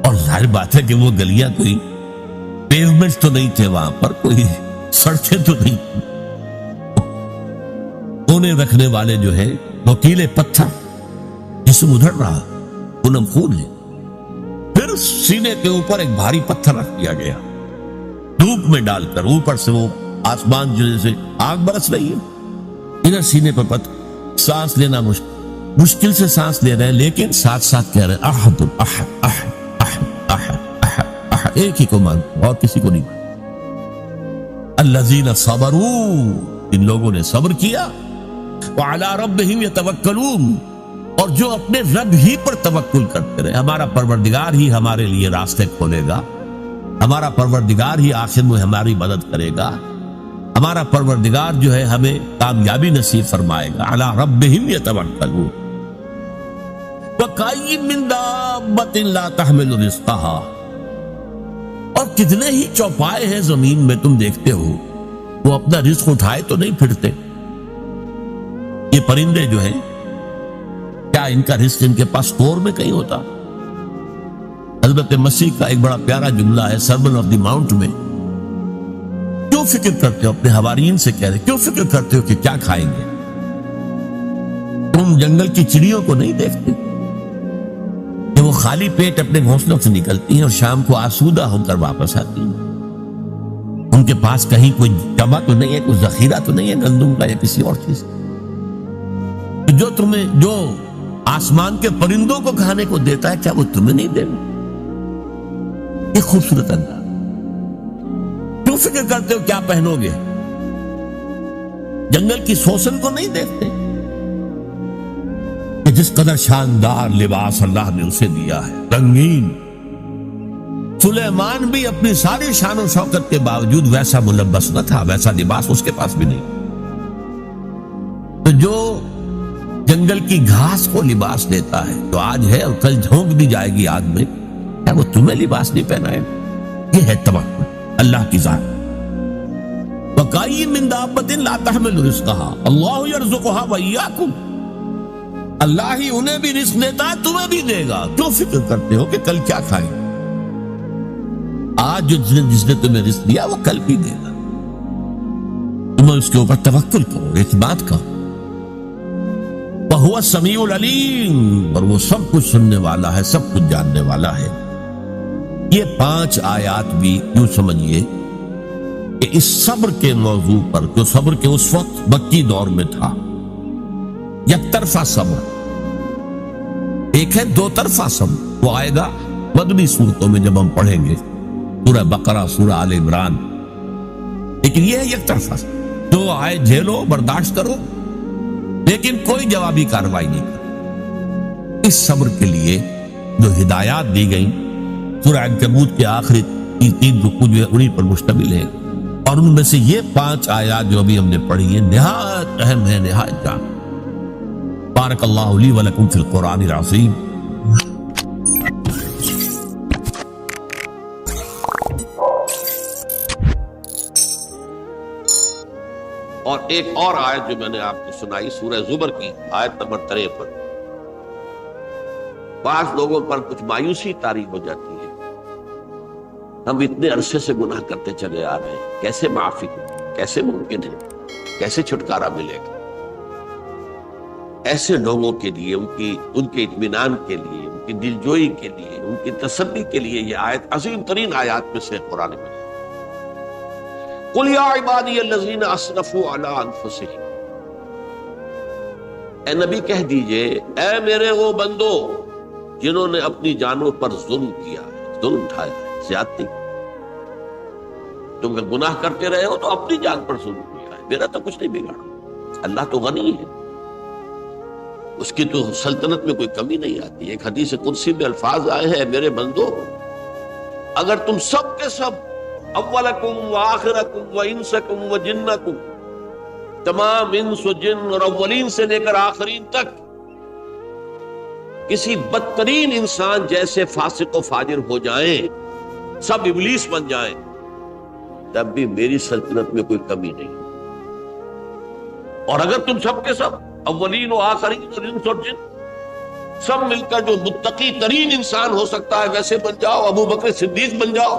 اور ظاہر بات ہے کہ وہ گلیاں کوئی پیومنٹ تو نہیں تھے، وہاں پر کوئی سڑکیں تو نہیں، کونے رکھنے والے جو ہے نوکیلے پتھر، جسم ادھر رہا، خونم خون ہے. پھر سینے کے اوپر ایک بھاری پتھر رکھ دیا گیا، دھوپ میں ڈال کر. اوپر سے وہ آسمان جو جیسے آگ برس رہی ہے، ادھر سینے پر پتھر. سانس لینا مشکل سے سانس لے رہے ہیں، لیکن ساتھ ساتھ کہہ رہے ہیں احد احد احد احد احد احد احد، ایک ہی کو مانتے اور کسی کو نہیں. الذین صبروا، ان لوگوں نے صبر کیا. وعلی ربہم یتوکلون، اور جو اپنے رب ہی پر توکل کرتے رہے. ہمارا پروردگار ہی ہمارے لیے راستے کھولے گا، ہمارا پروردگار ہی آخر میں ہماری مدد کرے گا، ہمارا پروردگار جو ہے ہمیں کامیابی نصیب فرمائے گا. علی ربہم یتوکلون. وَکَأَيٍّ مِّن دَابَّةٍ لَا تَحْمِلُ رِزْقَهَا، اور کتنے ہی چوپائے ہیں زمین میں تم دیکھتے ہو، وہ اپنا رزق اٹھائے تو نہیں پھرتے. یہ پرندے جو ہیں، کیا ان کا رزق ان کے پاس اسٹور میں کہیں ہوتا؟ حضرت مسیح کا ایک بڑا پیارا جملہ ہے سرمن آف دی ماؤنٹ میں. کیوں فکر کرتے ہو، اپنے حواریین سے کہہ رہے، کیوں فکر کرتے ہو کہ کیا کھائیں گے؟ تم جنگل کی چڑیوں کو نہیں دیکھتے کہ وہ خالی پیٹ اپنے گھونسلوں سے نکلتی ہیں اور شام کو آسودہ ہو کر واپس آتی ہیں؟ ان کے پاس کہیں کوئی جمع تو نہیں ہے، کوئی ذخیرہ تو نہیں ہے گندم کا یا کسی اور چیز. جو آسمان کے پرندوں کو کھانے کو دیتا ہے، کیا وہ تمہیں نہیں دے گا؟ یہ خوبصورت انداز. کیوں فکر کرتے ہو کیا پہنو گے؟ جنگل کی سوسن کو نہیں دیکھتے کہ جس قدر شاندار لباس اللہ نے اسے دیا ہے، رنگین. سلیمان بھی اپنی ساری شان و شوکت کے باوجود ویسا ملبس نہ تھا، ویسا لباس اس کے پاس بھی نہیں. تو جو جنگل کی گھاس کو لباس دیتا ہے، جو آج ہے اور کل جھونک دی جائے گی آگ میں، کیا وہ تمہیں لباس نہیں پہنائے؟ یہ ہے توکل اللہ کی ذات. وَكَأَيٍّ مِّن دَابَّةٍ لَا تَحْمِلُ رِزْقَهَا اللَّهُ يَرْزُقُهَا وَإِيَّاكُمْ، اللہ ہی انہیں بھی رزق دیتا ہے، تمہیں بھی دے گا. کیوں فکر کرتے ہو کہ کل کیا کھائیں؟ آج جس نے تمہیں رزق دیا وہ کل بھی دے گا. تم اس کے اوپر توکل کرو، اعتماد کرو. وَهُوَ السَّمِيعُ الْعَلِيمُ، اور وہ سب کچھ سننے والا ہے، سب کچھ جاننے والا ہے. یہ 5 آیات بھی یوں سمجھیے کہ اس صبر کے موضوع پر، جو صبر کے اس وقت مکی دور میں تھا، یک طرفہ صبر، ایک ہے 2 طرفہ صبر. وہ آئے گا مدنی صورتوں میں جب ہم پڑھیں گے، سورہ بقرہ، سورہ آل عمران. لیکن یہ ہے یک طرفہ صبر، جو آئے جھیلو، برداشت کرو، لیکن کوئی جوابی کارروائی نہیں کرو. اس صبر کے لیے جو ہدایات دی گئیں سورہ عنکبوت کے آخری 3 رکوع جو ہے انہی پر مشتمل ہے. اور ان میں سے یہ 5 آیات جو ابھی ہم نے پڑھی ہیں نہایت اہم ہے، نہایت جان. بارک اللہ لی ولکم فی القرآن العظیم. اور ایک اور آیت جو میں نے آپ کو سنائی سورہ زمر کی آیت نمبر 53، بعض لوگوں پر کچھ مایوسی طاری ہو جاتی ہے، ہم اتنے عرصے سے گناہ کرتے چلے آ رہے ہیں، کیسے معافی ہوگی، کیسے ممکن ہے، کیسے چھٹکارا ملے گا؟ ایسے لوگوں کے لیے ان کے اطمینان کے لیے، ان کی دلجوئی کے لیے، ان کی تسلی کے لیے یہ آیت عظیم ترین آیات میں سے قرآن میں ہے۔ قل یا عبادی الذین اسرفوا علی انفسہم، اے نبی کہہ دیجئے اے میرے وہ بندو جنہوں نے اپنی جانوں پر ظلم کیا ہے، ظلم اٹھایا ہے، زیادتی۔ تم گناہ کرتے رہے ہو تو اپنی جان پر ظلم کیا ہے، میرا تو کچھ نہیں بگاڑا۔ اللہ تو غنی ہے، اس کی تو سلطنت میں کوئی کمی نہیں آتی۔ ایک حدیث قدسی میں الفاظ آئے ہیں، میرے بندو اگر تم سب کے سب، اولکم و آخرکم و انسکم و جنکم، تمام انس و جن اور اولین سے لے کر آخرین تک کسی بدترین انسان جیسے فاسق و فاجر ہو جائیں، سب ابلیس بن جائیں، تب بھی میری سلطنت میں کوئی کمی نہیں۔ اور اگر تم سب کے سب اولین و آخرین اور انس اور جن سب مل کر جو متقی ترین انسان ہو سکتا ہے ویسے بن جاؤ، ابو بکر صدیق بن جاؤ،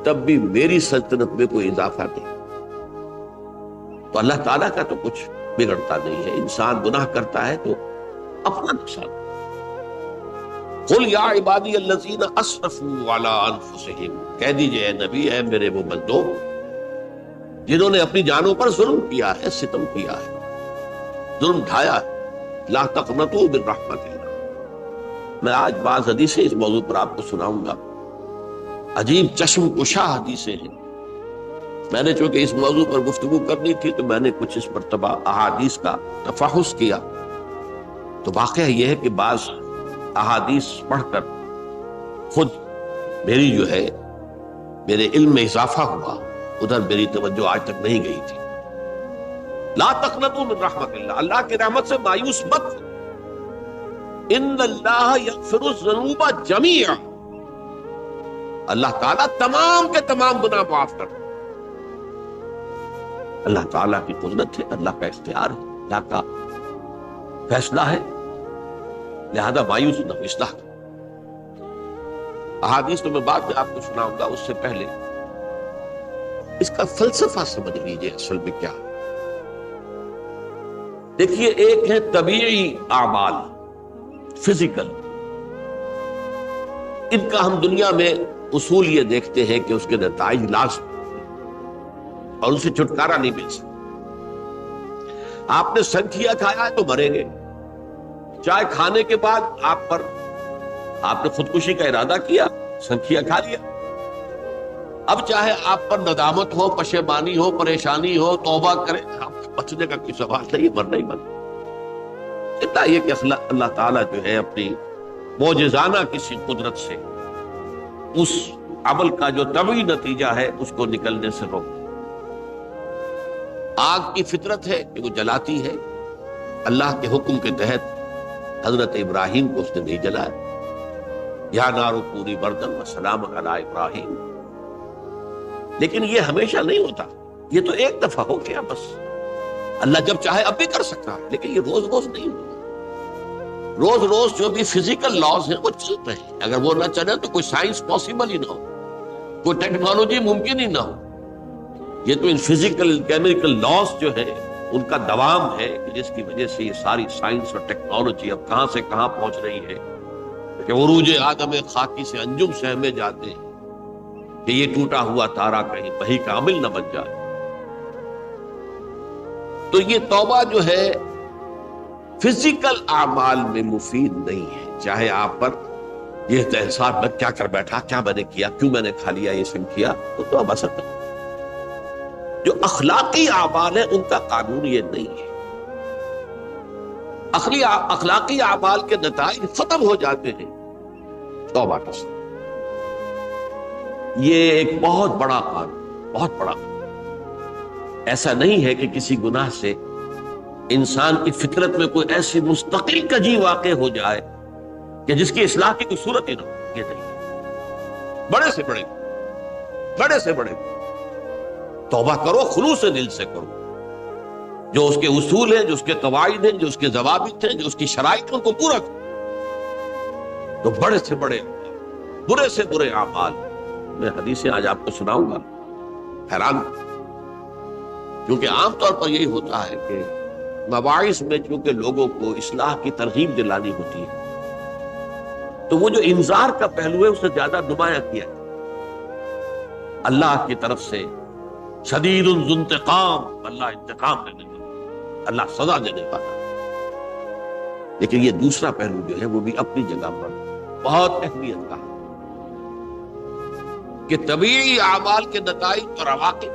تب بھی میری سلطنت میں کوئی اضافہ نہیں۔ تو اللہ تعالیٰ کا تو کچھ بگڑتا نہیں ہے، انسان گناہ کرتا ہے تو اپنا نقصان۔ قل یا عبادی الذین اسرفوا علی انفسہم، کہہ دیجئے اے نبی اے میرے وہ بندو جنہوں نے اپنی جانوں پر ظلم کیا ہے، ستم کیا ہے، ظلم ڈھایا ہے، لا تقنطوا من رحمت اللہ۔ میں آج بعض حدیثیں اس موضوع پر آپ کو سناؤں گا، عجیب چشم کشا حدیثیں ہیں۔ میں نے چونکہ اس موضوع پر گفتگو کرنی تھی تو میں نے کچھ اس مرتبہ احادیث کا تفحص کیا، تو واقعہ یہ ہے کہ بعض احادیث پڑھ کر خود میری جو ہے میرے علم میں اضافہ ہوا، ادھر میری توجہ آج تک نہیں گئی تھی۔ لا تقنطوا من رحمت اللہ، اللہ کی رحمت سے مایوس مت، ان اللہ یغفر الذنوب جميعا، اللہ تعالیٰ تمام کے تمام گناہ معاف کرتا ہے۔ اللہ تعالیٰ کی قدرت ہے، اللہ کا اختیار ہے، اللہ کا فیصلہ ہے، لہذا مایوس نہ ہو، اصلاح کرو۔ احادیث تو میں بعد میں آپ کو سناؤں گا، اس سے پہلے اس کا فلسفہ سمجھ لیجئے اصل میں کیا ہے۔ دیکھیے، ایک ہے طبیعی اعمال، فزیکل، ان کا ہم دنیا میں اصول یہ دیکھتے ہیں کہ اس کے نتائج لازم اور ان سے چھٹکارا نہیں مل سکتا۔ آپ نے سنکھیا کھایا ہے تو مریں گے، چائے کھانے کے بعد آپ نے خودکشی کا ارادہ کیا، سنکھیا کھا لیا، اب چاہے آپ پر ندامت ہو، پشیمانی ہو، پریشانی ہو، توبہ کریں، بچنے کا کوئی سوال نہیں، مرنا ہی مرنا۔ اتنا یہ کہ اللہ تعالیٰ جو ہے اپنی معجزانہ کسی قدرت سے اس عمل کا جو طبعی نتیجہ ہے اس کو نکلنے سے روک۔ آگ کی فطرت ہے کہ وہ جلاتی ہے، اللہ کے حکم کے تحت حضرت ابراہیم کو اس نے نہیں جلایا، یا نارو کونی بردن وسلام علی ابراہیم۔ لیکن یہ ہمیشہ نہیں ہوتا، یہ تو ایک دفعہ ہو گیا بس۔ اللہ جب چاہے اب بھی کر سکتا ہے، لیکن یہ روز روز نہیں ہوگا۔ روز روز جو بھی فزیکل لاز ہیں وہ چلتے ہیں، اگر وہ نہ چلے تو کوئی سائنس پاسبل ہی نہ ہو، کوئی ٹیکنالوجی ممکن ہی نہ ہو۔ یہ تو ان فزیکل کیمیکل لاز جو ہے ان کا دوام ہے کہ جس کی وجہ سے یہ ساری سائنس اور ٹیکنالوجی اب کہاں سے کہاں پہنچ رہی ہے کہ عروج آدم خاکی سے انجم سہمے جاتے ہیں کہ یہ ٹوٹا ہوا تارا کہیں وہی کا عمل نہ بن جائے۔ تو یہ توبہ جو ہے فزیکل اعمال میں مفید نہیں ہے، چاہے آپ پر یہ احساس میں کیا کر بیٹھا، کیا میں نے کیا، کیوں میں نے کھا لیا، یہ سب کیا، تو توبہ اثر نہیں۔ جو اخلاقی اعمال ہیں ان کا قانون یہ نہیں ہے، اخلاقی اعمال کے نتائج ختم ہو جاتے ہیں توبہ کے ساتھ۔ یہ ایک بہت بڑا قانون، بہت بڑا قانون۔ ایسا نہیں ہے کہ کسی گناہ سے انسان کی فطرت میں کوئی ایسی مستقل کجی واقع ہو جائے کہ جس کی اصلاح کی کوئی صورت ہی نہ ہو، یہ نہیں ہے۔ بڑے سے بڑے توبہ کرو، خلوص دل سے کرو، جو اس کے اصول ہیں، جو اس کے قواعد ہیں، جو اس کے ضوابط ہیں، جو اس کی شرائط ہیں، ان کو پورا کرو. تو بڑے سے بڑے، برے سے برے اعمال، میں حدیثیں آج آپ کو سناؤں گا، حیران. کیونکہ عام طور پر یہی ہوتا ہے کہ مواعظ میں چونکہ لوگوں کو اصلاح کی ترغیب دلانی ہوتی ہے، تو وہ جو انذار کا پہلو ہے اسے زیادہ نمایاں کیا ہے. اللہ کی طرف سے شدید ذو انتقام، اللہ انتقام لینے والا، اللہ سزا دینے والا. لیکن یہ دوسرا پہلو جو ہے وہ بھی اپنی جگہ پر بہت اہمیت کا ہے کہ طبیعی اعمال کے نتائج اور عواقب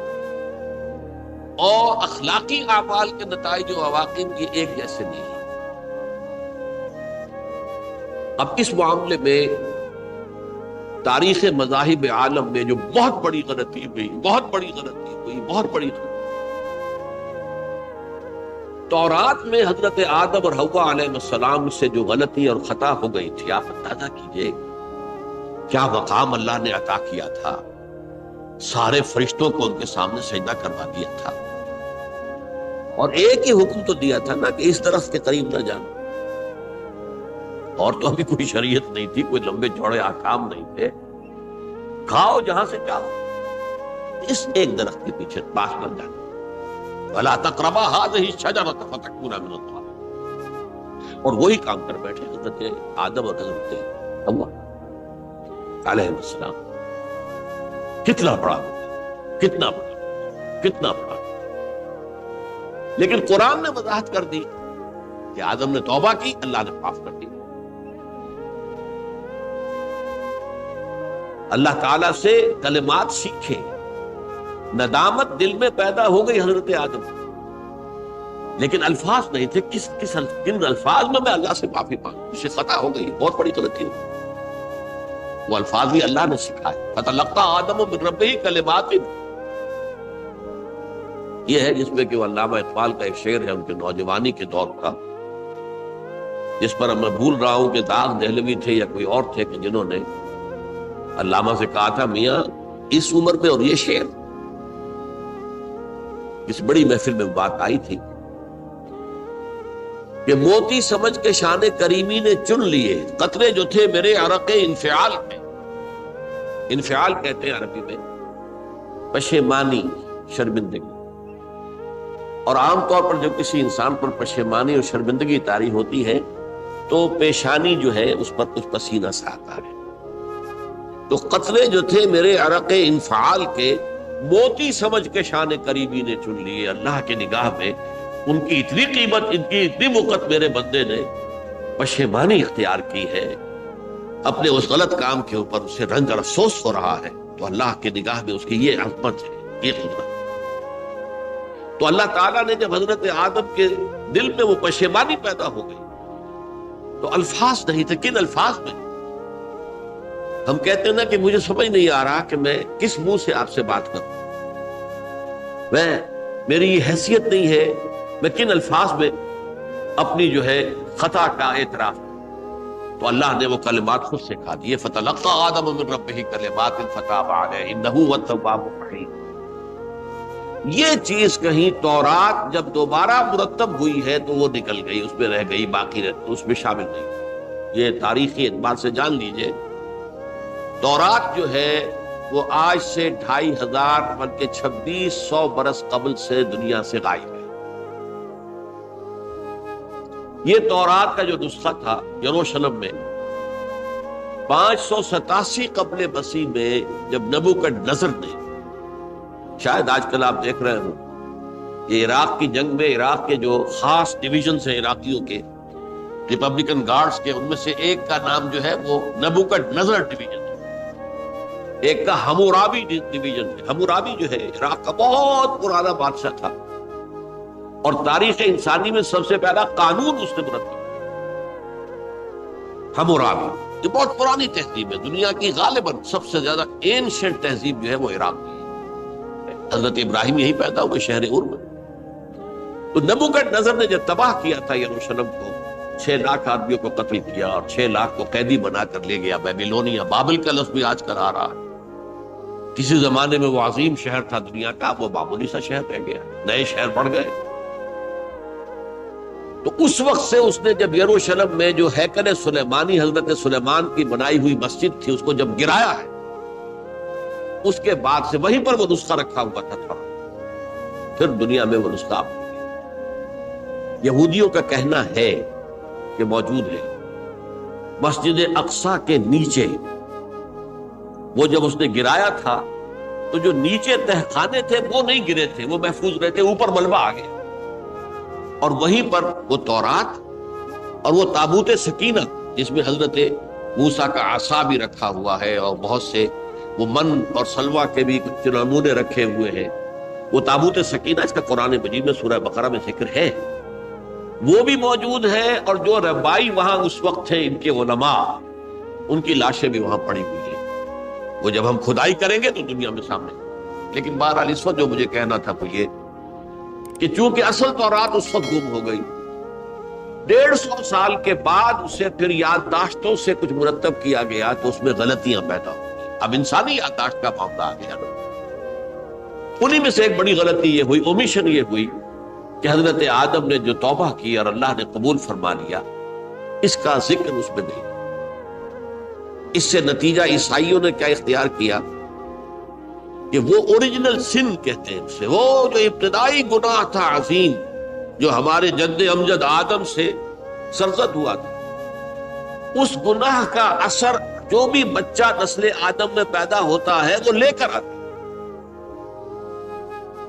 اور اخلاقی اعمال کے نتائج و عواقب یہ ایک جیسے نہیں ہیں. اب اس معاملے میں تاریخ مذاہب عالم میں جو بہت بڑی غلطی ہوئی، بہت بڑی غلطی ہوئی، بہت بڑی غلطی. تورات میں حضرت آدم اور حوا علیہ السلام سے جو غلطی اور خطا ہو گئی تھی، آپ اندازہ کیجئے کیا مقام اللہ نے عطا کیا تھا. سارے فرشتوں کو ان کے سامنے سجدہ کروا دیا تھا، اور ایک ہی حکم تو دیا تھا نا کہ اس درخت کے قریب نہ جانا. اور تو ابھی کوئی شریعت نہیں تھی، کوئی لمبے چوڑے احکام نہیں تھے. کھاؤ جہاں سے چاہو، اس ایک درخت کے پیچھے پاس نہ جانا. وَلَا تَقْرَبَا هَٰذِهِ الشَّجَرَةَ فَتَكُونَا مِنَ الظَّالِمِينَ. اور وہی کام کر بیٹھے حضرت آدم اور حضرت حوا علیہ السلام. کتنا بڑا، کتنا بڑا، کتنا بڑا. لیکن قرآن نے وضاحت کر دی کہ آدم نے توبہ کی، اللہ نے معاف کر دی. اللہ تعالیٰ سے کلمات سیکھے، ندامت دل میں پیدا ہو گئی حضرت آدم، لیکن الفاظ نہیں تھے. کن الفاظ میں اللہ سے معافی مانگوں؟ اسے خطا ہو گئی، بہت بڑی غلطی ہوئی. وہ الفاظ بھی اللہ نے سکھائے. فَتَلَقَّىٰ آدَمُ مِن رَبِّهِ كَلِمَاتٍ. یہ ہے جس میں کہ وہ علامہ اقبال کا ایک شعر ہے ان کے نوجوانی کے دور کا، جس پر میں بھول رہا ہوں کہ داغ دہلوی تھے یا کوئی اور تھے کہ جنہوں نے علامہ سے کہا تھا میاں اس عمر میں اور یہ شعر. اس بڑی محفل میں بات آئی تھی کہ موتی سمجھ کے شان کریمی نے چن لیے قطرے جو تھے میرے عرق انفعال میں. انفعال کہتے ہیں عربی میں پشیمانی، شرمندگی. اور عام طور پر جب کسی انسان پر پشیمانی اور شرمندگی طاری ہوتی ہے تو پیشانی جو ہے اس پر کچھ پسینہ سا آتا ہے. تو قطرے جو تھے میرے عرق انفعال کے موتی سمجھ کے شان کریمی نے چن لیے. اللہ کی نگاہ میں ان کی اتنی قیمت، ان کی اتنی وقت میرے بندے نے پشیمانی اختیار کی ہے، اپنے اس غلط کام کے اوپر اسے رنج اور افسوس ہو رہا ہے. تو اللہ کی نگاہ میں اس کی یہ عظمت ہے، یہ قدرت. تو اللہ تعالیٰ نے جب حضرت آدم کے دل میں وہ پشیمانی پیدا ہو گئی تو الفاظ نہیں تھے. کن الفاظ میں؟ ہم کہتے ہیں نا کہ مجھے سمجھ نہیں آ رہا کہ میں کس منہ سے آپ سے بات کروں، میری یہ حیثیت نہیں ہے، میں کن الفاظ میں اپنی جو ہے خطا کا اعتراف کروں. تو اللہ نے وہ کلمات خود سکھا دیے. فَتَلَقَّىٰ آدَمُ مِن رَبِّهِ كَلِمَاتٍ فَتَابَ عَلَيْهِ إِنَّهُ هُوَ التَّوَّابُ الرَّحِيمُ. یہ چیز کہیں تورات جب دوبارہ مرتب ہوئی ہے تو وہ نکل گئی، اس میں رہ گئی، باقی اس میں شامل نہیں. یہ تاریخی اعتبار سے جان لیجئے، تورات جو ہے وہ آج سے 2500 بلکہ 2600 برس قبل سے دنیا سے غائب ہے. یہ تورات کا جو نسخہ تھا یروشلم میں 587 قبل مسیح میں جب نبوکدنضر نے، شاید آج کل آپ دیکھ رہے ہوں یہ عراق کی جنگ میں عراق کے جو خاص ڈویژنز ہیں عراقیوں کے، ریپبلکن گارڈز کے، ان میں سے ایک کا نام جو ہے وہ نبوکدنضر ڈویژن، ایک کا حمورابی ڈویژن ہے. حمورابی جو ہے عراق کا بہت پرانا بادشاہ تھا اور تاریخ انسانی میں سب سے پہلا قانون اس نے مرتب. حمورابی یہ بہت پرانی تہذیب ہے، دنیا کی غالباً سب سے زیادہ اینشنٹ تہذیب جو ہے وہ عراق کی ہے. حضرت ابراہیم یہی پیدا ہوئے شہر ار میں. تو نبوکدنضر نے جب تباہ کیا تھا یروشلم کو، 6 لاکھ آدمیوں کو قتل کیا اور 6 لاکھ کو قیدی بنا کر لے گیا بیبیلونیا، بابل کا لفظ بھی آج کل آ رہا ہے. کسی زمانے میں وہ عظیم شہر تھا دنیا کا، وہ معمولی سا شہر رہ گیا، نئے شہر بڑھ گئے۔ تو اس وقت سے اس نے جب یروشلم میں جو ہیکل سلیمانی حضرت سلیمان کی بنائی ہوئی مسجد تھی اس کو جب گرایا ہے، اس کے بعد سے وہیں پر وہ نسخہ رکھا ہوا تھا تھوڑا، پھر دنیا میں وہ نسخہ آپ نے یہودیوں کا کہنا ہے کہ موجود ہے مسجد اقصی کے نیچے۔ وہ جب اس نے گرایا تھا تو جو نیچے تہخانے تھے وہ نہیں گرے تھے، وہ محفوظ رہے تھے، اوپر ملبہ آ گیا، اور وہیں پر وہ تورات اور وہ تابوت سکینہ جس میں حضرت موسیٰ کا عصا بھی رکھا ہوا ہے اور بہت سے وہ من اور سلوہ کے بھی کچھ نمونے رکھے ہوئے ہیں، وہ تابوت سکینہ اس کا قرآن مجید میں سورہ بقرہ میں ذکر ہے، وہ بھی موجود ہے۔ اور جو ربائی وہاں اس وقت تھے ان کے علماء، ان کی لاشیں بھی وہاں پڑی ہوئی ہیں، وہ جب ہم کھدائی کریں گے تو دنیا میں سامنے۔ لیکن بہرحال اس وقت جو مجھے کہنا تھا وہ یہ کہ چونکہ اصل تورات اس وقت گم ہو گئی، 150 سال کے بعد اسے پھر یادداشتوں سے کچھ مرتب کیا گیا تو اس میں غلطیاں پیدا ہو گئی۔ اب انسانی یادداشت کا معاملہ آ گیا نا، انہی میں سے ایک بڑی غلطی یہ ہوئی، اومیشن یہ ہوئی کہ حضرت آدم نے جو توبہ کی اور اللہ نے قبول فرما لیا، اس کا ذکر اس میں نہیں۔ اس سے نتیجہ عیسائیوں نے کیا اختیار کیا کہ وہ اوریجنل سن کہتے ہیں اسے، وہ جو ابتدائی گناہ تھا عظیم جو ہمارے جد امجد آدم سے سرزد ہوا تھا، اس گناہ کا اثر جو بھی بچہ نسل آدم میں پیدا ہوتا ہے وہ لے کر آتا ہے۔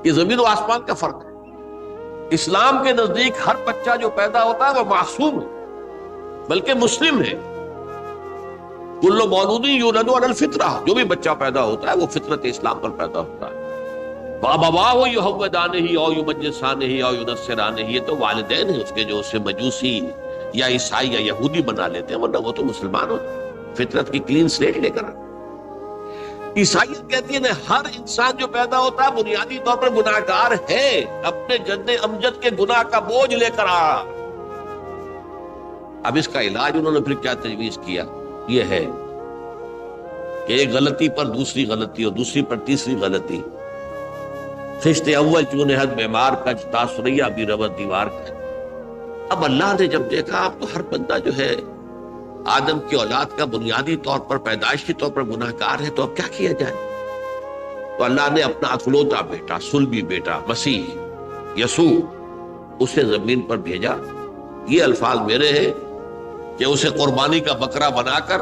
یہ زمین و آسمان کا فرق ہے۔ اسلام کے نزدیک ہر بچہ جو پیدا ہوتا ہے وہ معصوم ہے، بلکہ مسلم ہے۔ کل مولود یولد علی الفطرہ، جو بھی بچہ پیدا ہوتا ہے وہ فطرت اسلام پر پیدا ہوتا ہے۔ وَأَبَوَاهُ يُهَوِّدَانِهِ أَوْ يُمَجِّسَانِهِ أَوْ يُنَصِّرَانِهِ، یہ تو والدین ہیں اس کے جو اسے مجوسی یا عیسائی یا یہودی بنا لیتے ہیں، ورنہ وہ تو مسلمان ہوتا ہے، فطرت کی کلین سلیٹ لے کر آتے۔ عیسائیت کہتی ہے ہر انسان جو پیدا ہوتا ہے بنیادی طور پر گناہگار ہے، اپنے جد امجد کے گناہ کا بوجھ لے کر آ۔ اب اس کا علاج انہوں نے پھر کیا تجویز کیا، یہ ہے کہ ایک غلطی پر دوسری غلطی اور دوسری پر تیسری غلطی، خشت اول چون حد بیمار کا تاثریہ بھی ربط دیوار کا۔ اب اللہ نے جب دیکھا اب تو ہر بندہ جو ہے آدم کی اولاد کا بنیادی طور پر پیدائشی طور پر گناہ گار ہے، تو اب کیا کیا جائے؟ تو اللہ نے اپنا اکلوتا بیٹا، صلبی بیٹا مسیح یسوع اسے زمین پر بھیجا۔ یہ الفاظ میرے ہیں کہ اسے قربانی کا بکرا بنا کر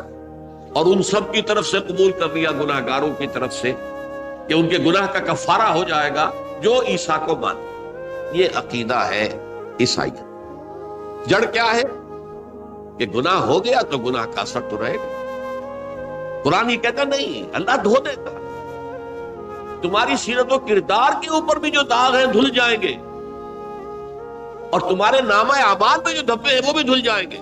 اور ان سب کی طرف سے قبول کر لیا، گناہ گاروں کی طرف سے، کہ ان کے گناہ کا کفارہ ہو جائے گا جو عیسیٰ کو مانے۔ یہ عقیدہ ہے عیسائیت۔ جڑ کیا ہے کہ گناہ ہو گیا تو گناہ کا اثر تو رہے گا۔ قرآن یہ کہتا نہیں، اللہ دھو دیتا، تمہاری سیرت و کردار کے اوپر بھی جو داغ ہیں دھل جائیں گے، اور تمہارے نامہ اعمال میں جو دھبے ہیں وہ بھی دھل جائیں گے۔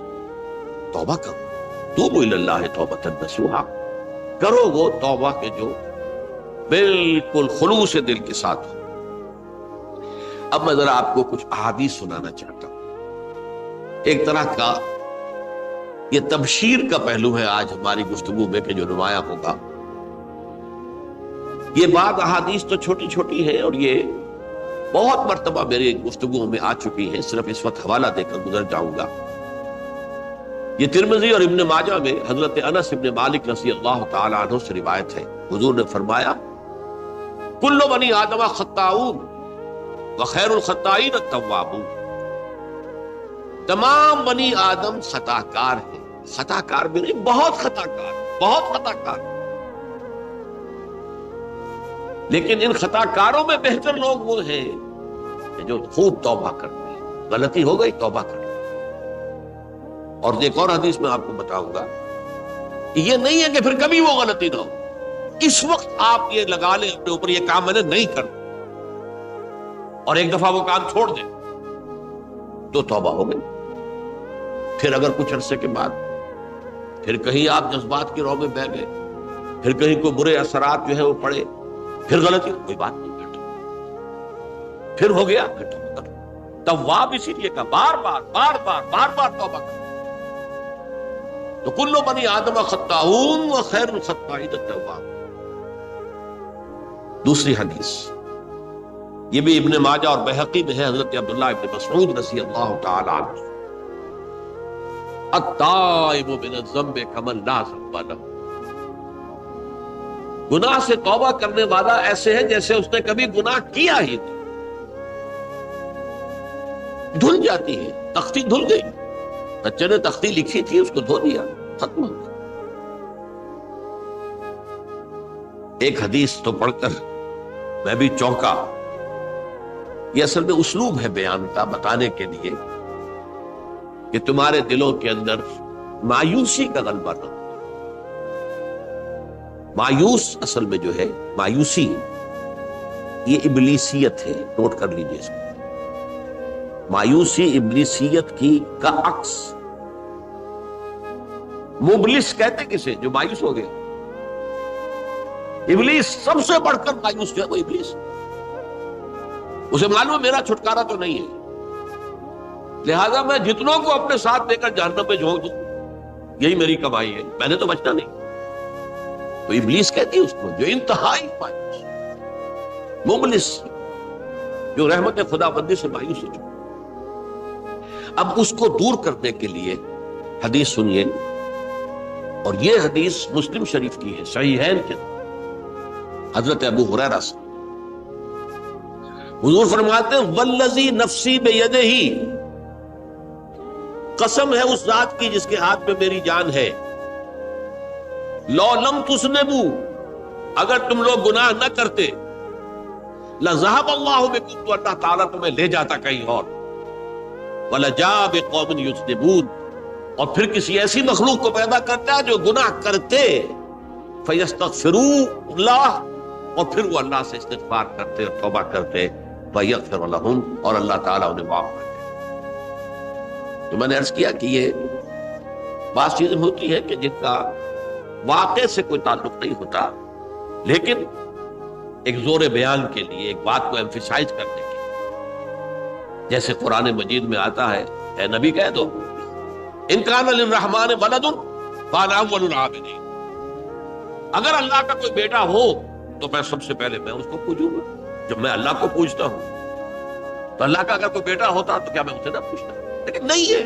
توبہ کرو، توبوا الی اللہ توبۃ نصوحا، کرو وہ توبہ کے جو بالکل خلوص دل کے ساتھ ہو۔ اب میں ذرا آپ کو کچھ احادیث سنانا چاہتا ہوں۔ ایک طرح کا یہ تبشیر کا پہلو ہے آج ہماری گفتگو میں کہ جو نمایاں ہوگا۔ یہ بعض احادیث تو چھوٹی چھوٹی ہیں اور یہ بہت مرتبہ میری گفتگو میں آ چکی ہیں، صرف اس وقت حوالہ دے کر گزر جاؤں گا۔ یہ ترمذی اور ابن ماجہ میں حضرت انس ابن مالک رضی اللہ تعالی عنہ سے روایت ہے، حضور نے فرمایا کل بنی آدم خطاؤون وخیر الخطائین التوابون، تمام بنی آدم خطا کار ہیں، خطا کار بھی نہیں، بہت خطا کار، بہت خطا کار، لیکن ان خطا کاروں میں بہتر لوگ وہ ہیں کہ جو خوب توبہ کرتے ہیں، غلطی ہو گئی توبہ کرتے ہیں۔ اور ایک اور حدیث میں آپ کو بتاؤں گا کہ یہ نہیں ہے کہ پھر کبھی وہ غلطی نہ ہو، اس وقت آپ یہ لگا لیں اپنے اوپر یہ کام میں نے نہیں کرنا، اور ایک دفعہ وہ کام چھوڑ دیں تو توبہ ہو گئی۔ پھر اگر کچھ عرصے کے بعد پھر کہیں آپ جذبات کی رو میں بہہ گئے، پھر کہیں کوئی برے اثرات جو ہے وہ پڑے، پھر غلطی، کوئی بات نہیں، بیٹھو، پھر ہو گیا، پھر توبہ کرو۔ تواب اسی لیے کہا بار بار بار بار بار بار توبہ کرو۔ تو کل بنی آدم خطاؤون وخیر الخطائین التواب۔ دوسری حدیث یہ بھی ابن ماجہ اور بہقی میں ہے، حضرت عبداللہ ابن مسعود رضی اللہ تعالی عنہ، التائب من الذنب کمن لا ذنب لہ، گناہ سے توبہ کرنے والا ایسے ہے جیسے اس نے کبھی گناہ کیا ہی نہیں۔ دھل جاتی ہے، تختی دھل گئی، بچے نے تختی لکھی تھی اس کو دھو دیا، ختم ہو گیا۔ ایک حدیث تو پڑھ کر میں بھی چونکا، یہ اصل میں اسلوب ہے بیان کا، بتانے کے لیے کہ تمہارے دلوں کے اندر مایوسی کا غلبہ نہ ہو۔ مایوس اصل میں جو ہے مایوسی، یہ ابلیسیت ہے، نوٹ کر لیجیے اس کو۔ مایوسی ابلیسیت کی کا عکس۔ مبلس کہتے کسے؟ جو مایوس ہو گیا۔ ابلیس سب سے بڑھ کر مایوس جو ہے وہ ابلیس، اسے معلوم ہے میرا چھٹکارا تو نہیں ہے، لہذا میں جتنوں کو اپنے ساتھ لے کر جہنم میں جھونک دوں، یہی میری کمائی ہے، میں نے تو بچنا نہیں۔ تو ابلیس کہتی ہے اس کو جو انتہائی مایوس، مبلس، جو رحمت خدا بندی سے مایوس ہو چکا۔ اب اس کو دور کرنے کے لیے حدیث سنیے، اور یہ حدیث مسلم شریف کی ہے، صحیحین کے حضرت ابو ہریرہ سے حضور فرماتے ہیں والذی نفسی بیدہ، قسم ہے اس ذات کی جس کے ہاتھ میں میری جان ہے، لو لم تذنبوا، اگر تم لوگ گناہ نہ کرتے، لذهب اللہ بکم، تو اللہ تعالیٰ تمہیں لے جاتا کہیں اور، ولجاء بقوم یذنبون، اور پھر کسی ایسی مخلوق کو پیدا کرتا جو گناہ کرتے، فیستغفروا اللہ، اور پھر وہ اللہ سے استغفار کرتے اور توبہ کرتے، فیغفر لہم، اور اللہ تعالیٰ انہیں معاف کرتے۔ تو میں نے عرض کیا کہ یہ بعض چیزیں ہوتی ہے کہ جن کا واقع سے کوئی تعلق نہیں ہوتا، لیکن ایک زور بیان کے لیے، ایک بات کو ایمفیسائز کرنے کے لیے، جیسے قرآن مجید میں آتا ہے، اے نبی کہہ دو ان کان للرحمن ولد فانا اول العابدین، اگر اللہ کا کوئی بیٹا ہو تو میں سب سے پہلے میں اس کو پوجوں گا۔ جب میں اللہ کو پوجتا ہوں تو اللہ کا اگر کوئی بیٹا ہوتا تو کیا میں اسے نہ پوچھتا؟ لیکن نہیں ہے۔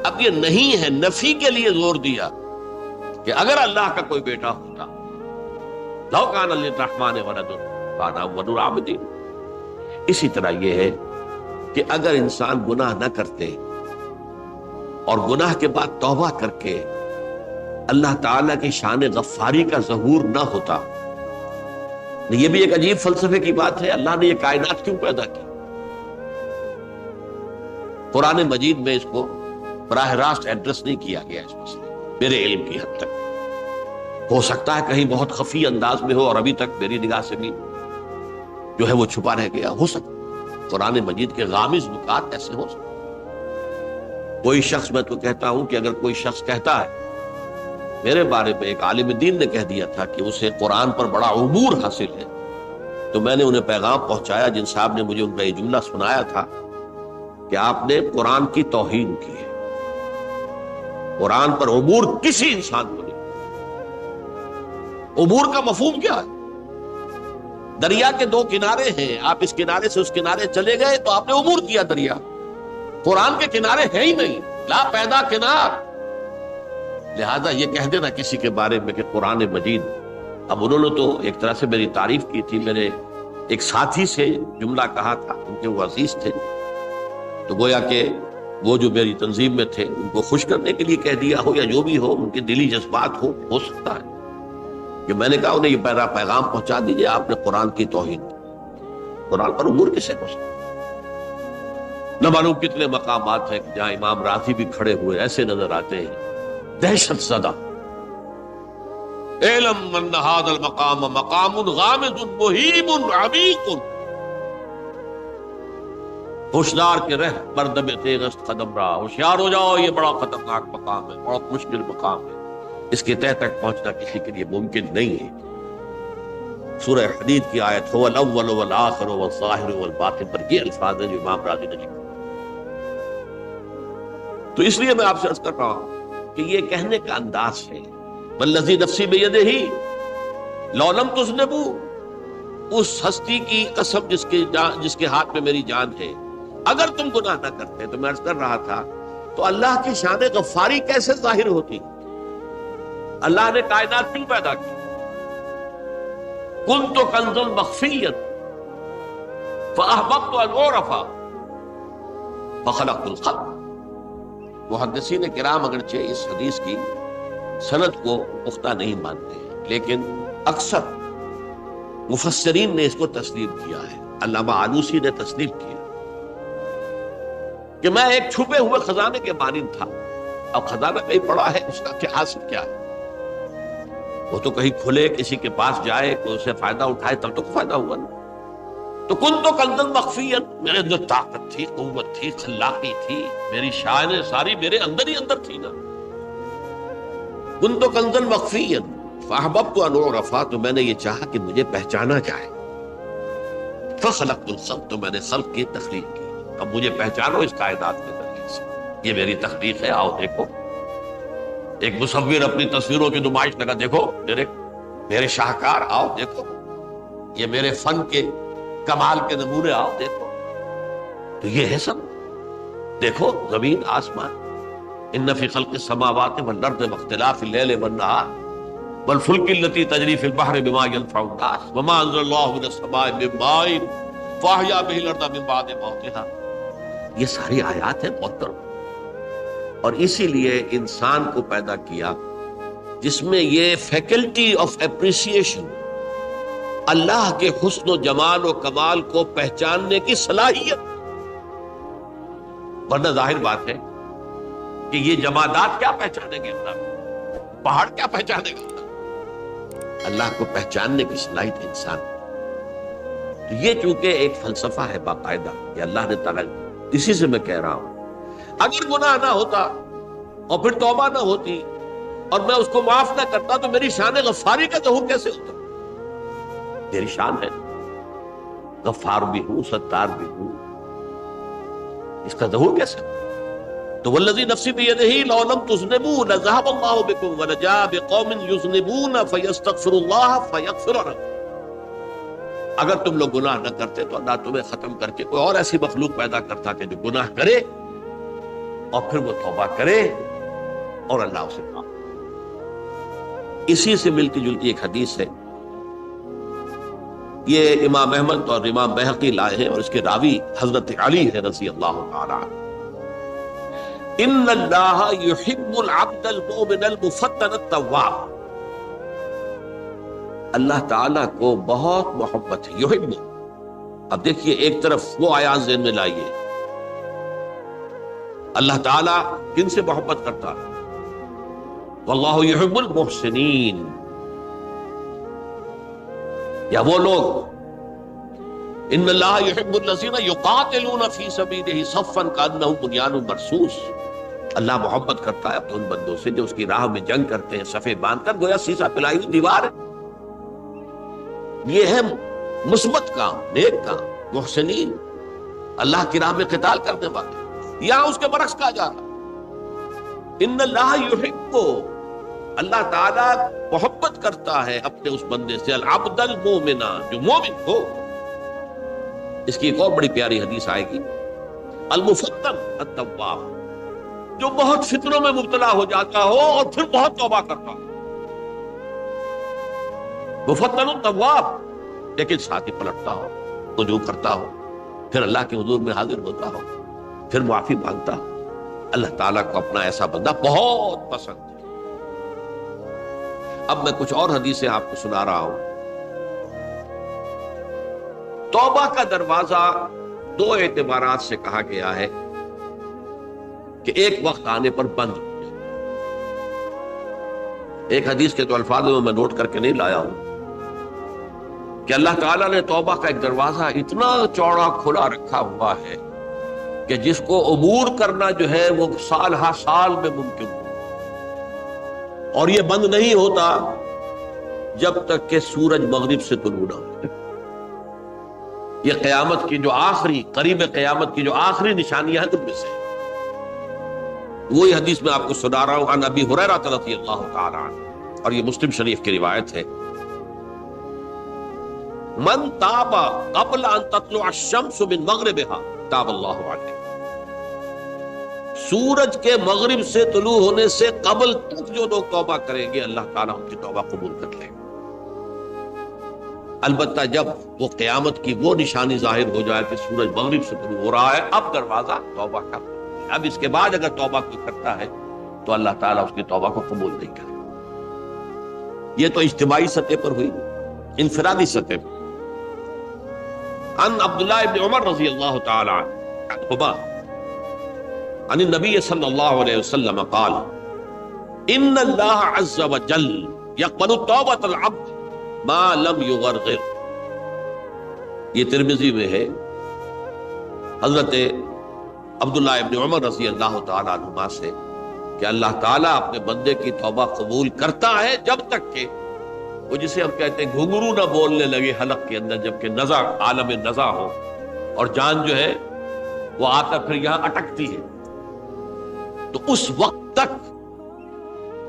اب یہ نہیں ہے، نفی کے لیے زور دیا کہ اگر اللہ کا کوئی بیٹا ہوتا، لو کان للرحمن ولد فانا اول العابدین۔ اسی طرح یہ ہے کہ اگر انسان گناہ نہ کرتے اور گناہ کے بعد توبہ کر کے اللہ تعالیٰ کی شان غفاری کا ظہور نہ ہوتا، یہ بھی ایک عجیب فلسفے کی بات ہے، اللہ نے یہ کائنات کیوں پیدا کی؟ قرآن مجید میں اس کو براہ راست ایڈریس نہیں کیا گیا اس مسئلے، میرے علم کی حد تک۔ ہو سکتا ہے کہیں بہت خفی انداز میں ہو اور ابھی تک میری نگاہ سے بھی جو ہے وہ چھپا رہ گیا، ہو سکتا ہے قرآن مجید کے غامض نکات ایسے ہو سکتے۔ کوئی شخص، میں تو کہتا ہوں کہ اگر کوئی شخص کہتا ہے، میرے بارے میں ایک عالم دین نے کہہ دیا تھا کہ اسے قرآن پر بڑا عبور حاصل ہے، تو میں نے انہیں پیغام پہنچایا، جن صاحب نے مجھے ان کا یہ جملہ سنایا تھا کہ آپ نے قرآن کی توہین کی ہے، قرآن پر عبور کسی انسان کو نہیں۔ عبور کا مفہوم کیا ہے؟ دریا کے دو کنارے ہیں، آپ اس کنارے سے اس کنارے چلے گئے تو آپ نے عبور کیا دریا۔ قرآن کے کنارے ہیں ہی نہیں، لا پیدا کنار۔ لہذا یہ کہہ دینا کسی کے بارے میں کہ قرآن مجید، اب انہوں نے تو ایک طرح سے میری تعریف کی تھی، میرے ایک ساتھی سے جملہ کہا تھا، ان کے وہ عزیز تھے، تو گویا کہ وہ جو میری تنظیم میں تھے ان کو خوش کرنے کے لیے کہہ دیا ہو، یا جو بھی ہو، ان کے دلی جذبات ہو سکتا ہے کہ میں نے کہا انہیں یہ پہلا پیغام پہنچا دیجیے، آپ نے قرآن کی توہین کی۔ قرآن پر عبور کسے ہو سکتا؟ نہ معلوم کتنے مقامات ہیں جہاں امام راضی بھی کھڑے ہوئے ایسے نظر آتے ہیں، دہشت زدہ، اعلم من هذا المقام مقام غامض مہیب عمیق، ہوشیار کے رہ بردم تیغست قدم رہا، ہوشیار ہو جاؤ، یہ بڑا خطرناک مقام ہے، بہت مشکل مقام ہے، اس کے تہ تک پہنچنا کسی کے لیے ممکن نہیں ہے۔ سورہ حدید کی آیت هو الاول والآخر والظاہر والباطن پر یہ الفاظ ہیں جو امام راضی نے لکھے۔ تو اس لیے میں آپ سے عرض کر رہا ہوں کہ یہ کہنے کا انداز ہے، والذی نفسی بیدہ لو لم تذنبوا، اس ہستی کی قسم جس کے ہاتھ میں میری جان ہے، اگر تم گناہ نہ کرتے، تو میں عرض کر رہا تھا تو اللہ کی شان غفاری کیسے ظاہر ہوتی؟ اللہ نے کائنات کیوں پیدا کی؟ کنت کنز مخفیا فاحببت ان اعرف فخلقت الخلق۔ محدثین کرام اگرچہ اس حدیث کی سند کو پختہ نہیں مانتے ہیں، لیکن اکثر مفسرین نے اس کو تسلیم کیا ہے۔ علامہ آلوسی نے تسلیم کیا کہ میں ایک چھپے ہوئے خزانے کے مانند تھا۔ اب خزانہ کہیں پڑا ہے، اس کا کیا حاصل کیا ہے؟ وہ تو کہیں کھلے، کسی کے پاس جائے، کوئی اسے فائدہ اٹھائے، تب تو فائدہ ہوا نا۔ تو کنت کنزا مخفیا، میرے اندر طاقت تھی، قوت تھی، خلاقی تھی، میری شان ساری میرے اندر ہی اندر تھی نا۔ کنت کنزا مخفیا فاحببت ان اعرف، تو میں نے یہ چاہا کہ مجھے پہچانا جائے۔ فخلقت الخلق، تو میں نے خلق کی تخلیق کی۔ اب مجھے پہچانو اس کائنات کے ذریعے سے، یہ میری تخلیق ہے، آؤ دیکھو۔ ایک مصور اپنی تصویروں کی نمائش لگا، دیکھو میرے شاہکار، آؤ دیکھو، یہ میرے فن کے کمال کے نمونے، آؤ دیکھو۔ تو یہ ہے سب، دیکھو زمین آسمان، ان فی خلق السماوات والارض واختلاف اللیل والنہار والفلک التی تجری فی البحر بما ینفع الناس وما انزل اللہ من السماء من ماء فاحیا بہ الارض من بعد موتها۔ یہ ساری آیات ہیں محترم، اور اسی لیے انسان کو پیدا کیا جس میں یہ فیکلٹی آف اپریسیشن، اللہ کے حسن و جمال و کمال کو پہچاننے کی صلاحیت۔ ورنہ ظاہر بات ہے کہ یہ جمادات کیا پہچانیں گے اللہ، پہاڑ کیا پہچانے گا اللہ کو پہچاننے کی صلاحیت انسان۔ تو یہ چونکہ ایک فلسفہ ہے باقاعدہ کہ اللہ نے تعالیٰ، اسی سے میں کہہ رہا ہوں اگر گناہ نہ ہوتا اور پھر توبہ نہ ہوتی اور میں اس کو معاف نہ کرتا تو میری شان غفاری کا ظہور کیسے ہوتا؟ میری شان ہے، غفار بھی ہوں، ستار بھی ہوں، اس کا ظہور کیسے؟ تو والذی نفسی بیدہ لو لم تذنبوا لذهب اللہ بکم ولجاء بقوم یذنبون فیستغفر اللہ فیغفر لهم۔ اگر تم لوگ گناہ نہ کرتے تو اللہ تمہیں ختم کر کے کوئی اور ایسی مخلوق پیدا کرتا کہ جو گناہ کرے اور پھر وہ توبہ کرے اور اللہ اسے معاف کرے۔ اسی سے ملتی جلتی ایک حدیث ہے، یہ امام احمد اور امام بہقی لائے ہیں، اور اس کے راوی حضرت علی ہے رضی اللہ تعالی عنہ۔ ان اللہ یحب العبد المؤمن المفتن التواب، اللہ تعالیٰ کو بہت محبت ہے، یحب۔ اب دیکھیے ایک طرف وہ آیات ذہن میں لائیے، اللہ تعالیٰ کن سے محبت کرتا ہے؟ واللہ یحب المحسنین، یا وہ لوگ ان اللہ یحب الذین یقاتلون فی سبیلہ صفا کانہم بنیان مرصوص، اللہ محبت کرتا ہے اپنے ان بندوں سے جو اس کی راہ میں جنگ کرتے ہیں صفے باندھ کر، گویا سیسا پلائی ہوئی دیوار ہے۔ یہ ہے مثبت کام، نیک کام، محسنین، اللہ کی راہ میں قتال کرنے والے۔ یہاں اس کے برعکس کہا جا رہا ان اللہ یحب، اللہ تعالیٰ محبت کرتا ہے اپنے اس بندے سے، العبد المؤمن، جو مومن ہو۔ اس کی ایک اور بڑی پیاری حدیث آئے گی، المفتن التواب، جو بہت فطروں میں مبتلا ہو جاتا ہو اور پھر بہت توبہ کرتا ہو، مفتن التواب، لیکن ساتھ ہی پلٹتا ہو، رجوع کرتا ہو، پھر اللہ کے حضور میں حاضر ہوتا ہو، پھر معافی مانگتا ہو۔ اللہ تعالیٰ کو اپنا ایسا بندہ بہت پسند ہے۔ اب میں کچھ اور حدیثیں آپ کو سنا رہا ہوں۔ توبہ کا دروازہ دو اعتبارات سے کہا گیا ہے کہ ایک وقت آنے پر بند ہو جائے۔ ایک حدیث کے تو الفاظ میں نوٹ کر کے نہیں لایا ہوں کہ اللہ تعالیٰ نے توبہ کا ایک دروازہ اتنا چوڑا کھلا رکھا ہوا ہے کہ جس کو عبور کرنا جو ہے وہ سال ہر سال میں ممکن ہو، اور یہ بند نہیں ہوتا جب تک کہ سورج مغرب سے طلوع نہ ہو۔ یہ قیامت کی جو آخری، قریب قیامت کی جو آخری نشانیاں ہیں ان میں سے وہی حدیث میں آپ کو سنا رہا ہوں، عن ابی ہریرہ رضی اللہ تعالی عنہ، اور یہ مسلم شریف کی روایت ہے۔ من تاب قبل ان تطلع الشمس من مغربها تاب اللہ علیہ، سورج کے مغرب سے طلوع ہونے سے قبل تک جو لوگ توبہ کریں گے اللہ تعالیٰ ان کی توبہ قبول کر لیں گے۔ البتہ جب وہ قیامت کی وہ نشانی ظاہر ہو جائے کہ سورج مغرب سے طلوع ہو رہا ہے، اب دروازہ توبہ کا، اب اس کے بعد اگر توبہ کوئی کرتا ہے تو اللہ تعالیٰ اس کی توبہ کو قبول نہیں کرے۔ یہ تو اجتماعی سطح پر ہوئی، انفرادی سطح پر۔ عن عبداللہ ابن عمر رضی اللہ تعالی عنہما عن النبی صلی اللہ علیہ وسلم قال ان اللہ عز وجل یقبل توبۃ العبد ما لم یغرغر۔ یہ ترمذی میں ہے، حضرت عبداللہ ابن عمر رضی اللہ تعالی عنہما سے کہ اللہ تعالیٰ اپنے بندے کی توبہ قبول کرتا ہے جب تک کہ وہ جسے ہم کہتے ہیں گھنگرو نہ بولنے لگے حلق کے اندر، جبکہ نزع عالم نزع ہو اور جان جو ہے وہ آ کر پھر یہاں اٹکتی ہے، تو اس وقت تک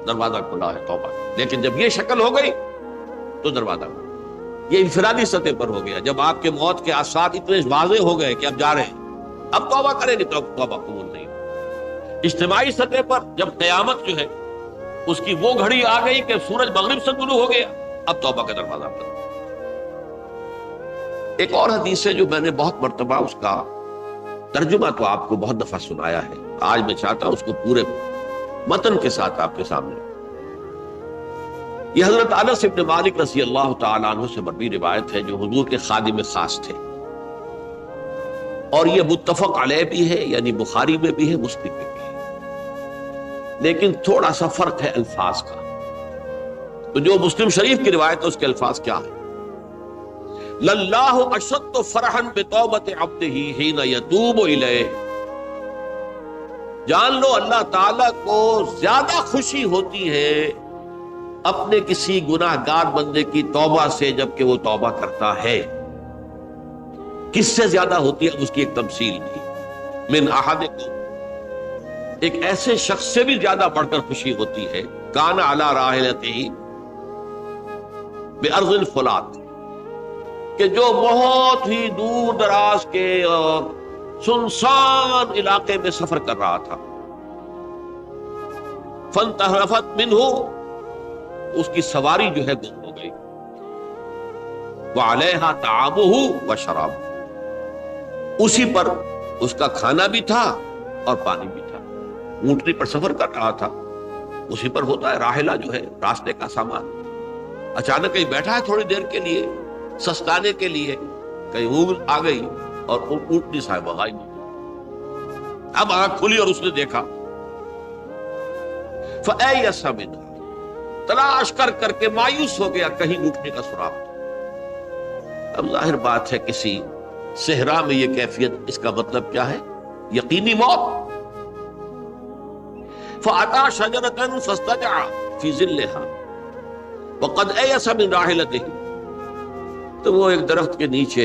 دروازہ کھلا ہے توبہ۔ لیکن جب یہ شکل ہو گئی تو دروازہ کھلا۔ یہ انفرادی سطح پر ہو گیا، جب آپ کے موت کے آثار اتنے واضح ہو گئے کہ اب جا رہے ہیں، اب توبہ کریں گے تو توبہ قبول نہیں۔ اجتماعی سطح پر جب قیامت جو ہے اس کی وہ گھڑی آ گئی کہ سورج مغرب سے طلوع ہو گیا، اب توبہ کا دروازہ بند۔ ایک اور حدیث ہے جو میں نے بہت مرتبہ اس کا ترجمہ تو آپ کو بہت دفعہ سنایا ہے، آج میں چاہتا ہوں اس کو پورے متن کے ساتھ آپ کے سامنے۔ یہ حضرت انس بن مالک رضی اللہ تعالیٰ عنہ سے مروی روایت ہے جو حضور کے خادم خاص تھے، اور یہ متفق علیہ بھی ہے، یعنی بخاری میں بھی ہے، مسلم میں بھی ہے، لیکن تھوڑا سا فرق ہے الفاظ کا۔ تو جو مسلم شریف کی روایت ہے اس کے الفاظ کیا ہے؟ للہ اشد فرحا بتوبۃ عبدہ حین یتوب الیہ۔ جان لو اللہ تعالیٰ کو زیادہ خوشی ہوتی ہے اپنے کسی گناہ گار بندے کی توبہ سے جبکہ وہ توبہ کرتا ہے۔ کس سے زیادہ ہوتی ہے؟ اس کی ایک تمثیل دی، من احدکم، ایک ایسے شخص سے بھی زیادہ بڑھ کر خوشی ہوتی ہے، کان علی راحلتہ بأرض الفلات، کہ جو بہت ہی دور دراز کے سنسان علاقے میں سفر کر رہا تھا، فانتحرفت منہ، اس کی سواری جو ہے گم ہو گئی، وعلیہا طعامہ وشرابہ، اسی پر اس کا کھانا بھی تھا اور پانی بھی تھا، اونٹنی پر سفر کر رہا تھا، اسی پر ہوتا ہے راحلہ جو ہے راستے کا سامان، اچانک کہیں بیٹھا ہے تھوڑی دیر کے لیے سستانے کے لیے، کہیں اونگ آ گئی اور اونٹنی صاحبہ غائب ہو گئی۔ اب آنکھ کھلی اور اس نے دیکھا، فَأَيَّسَ مِنْهَا، تلاش کر کر کے مایوس ہو گیا، کہیں اونٹنی کا سراغ نہیں۔ اب ظاہر بات ہے کسی صحرا میں یہ کیفیت، اس کا مطلب کیا ہے؟ یقینی موت۔ فَأَتَى شَجَرَةً فَاسْتَجَعَ فِي ظِلِّهَا وَقَدْ أَيَسَ مِنْ رَاحِلَتِهِ، تو وہ ایک درخت کے نیچے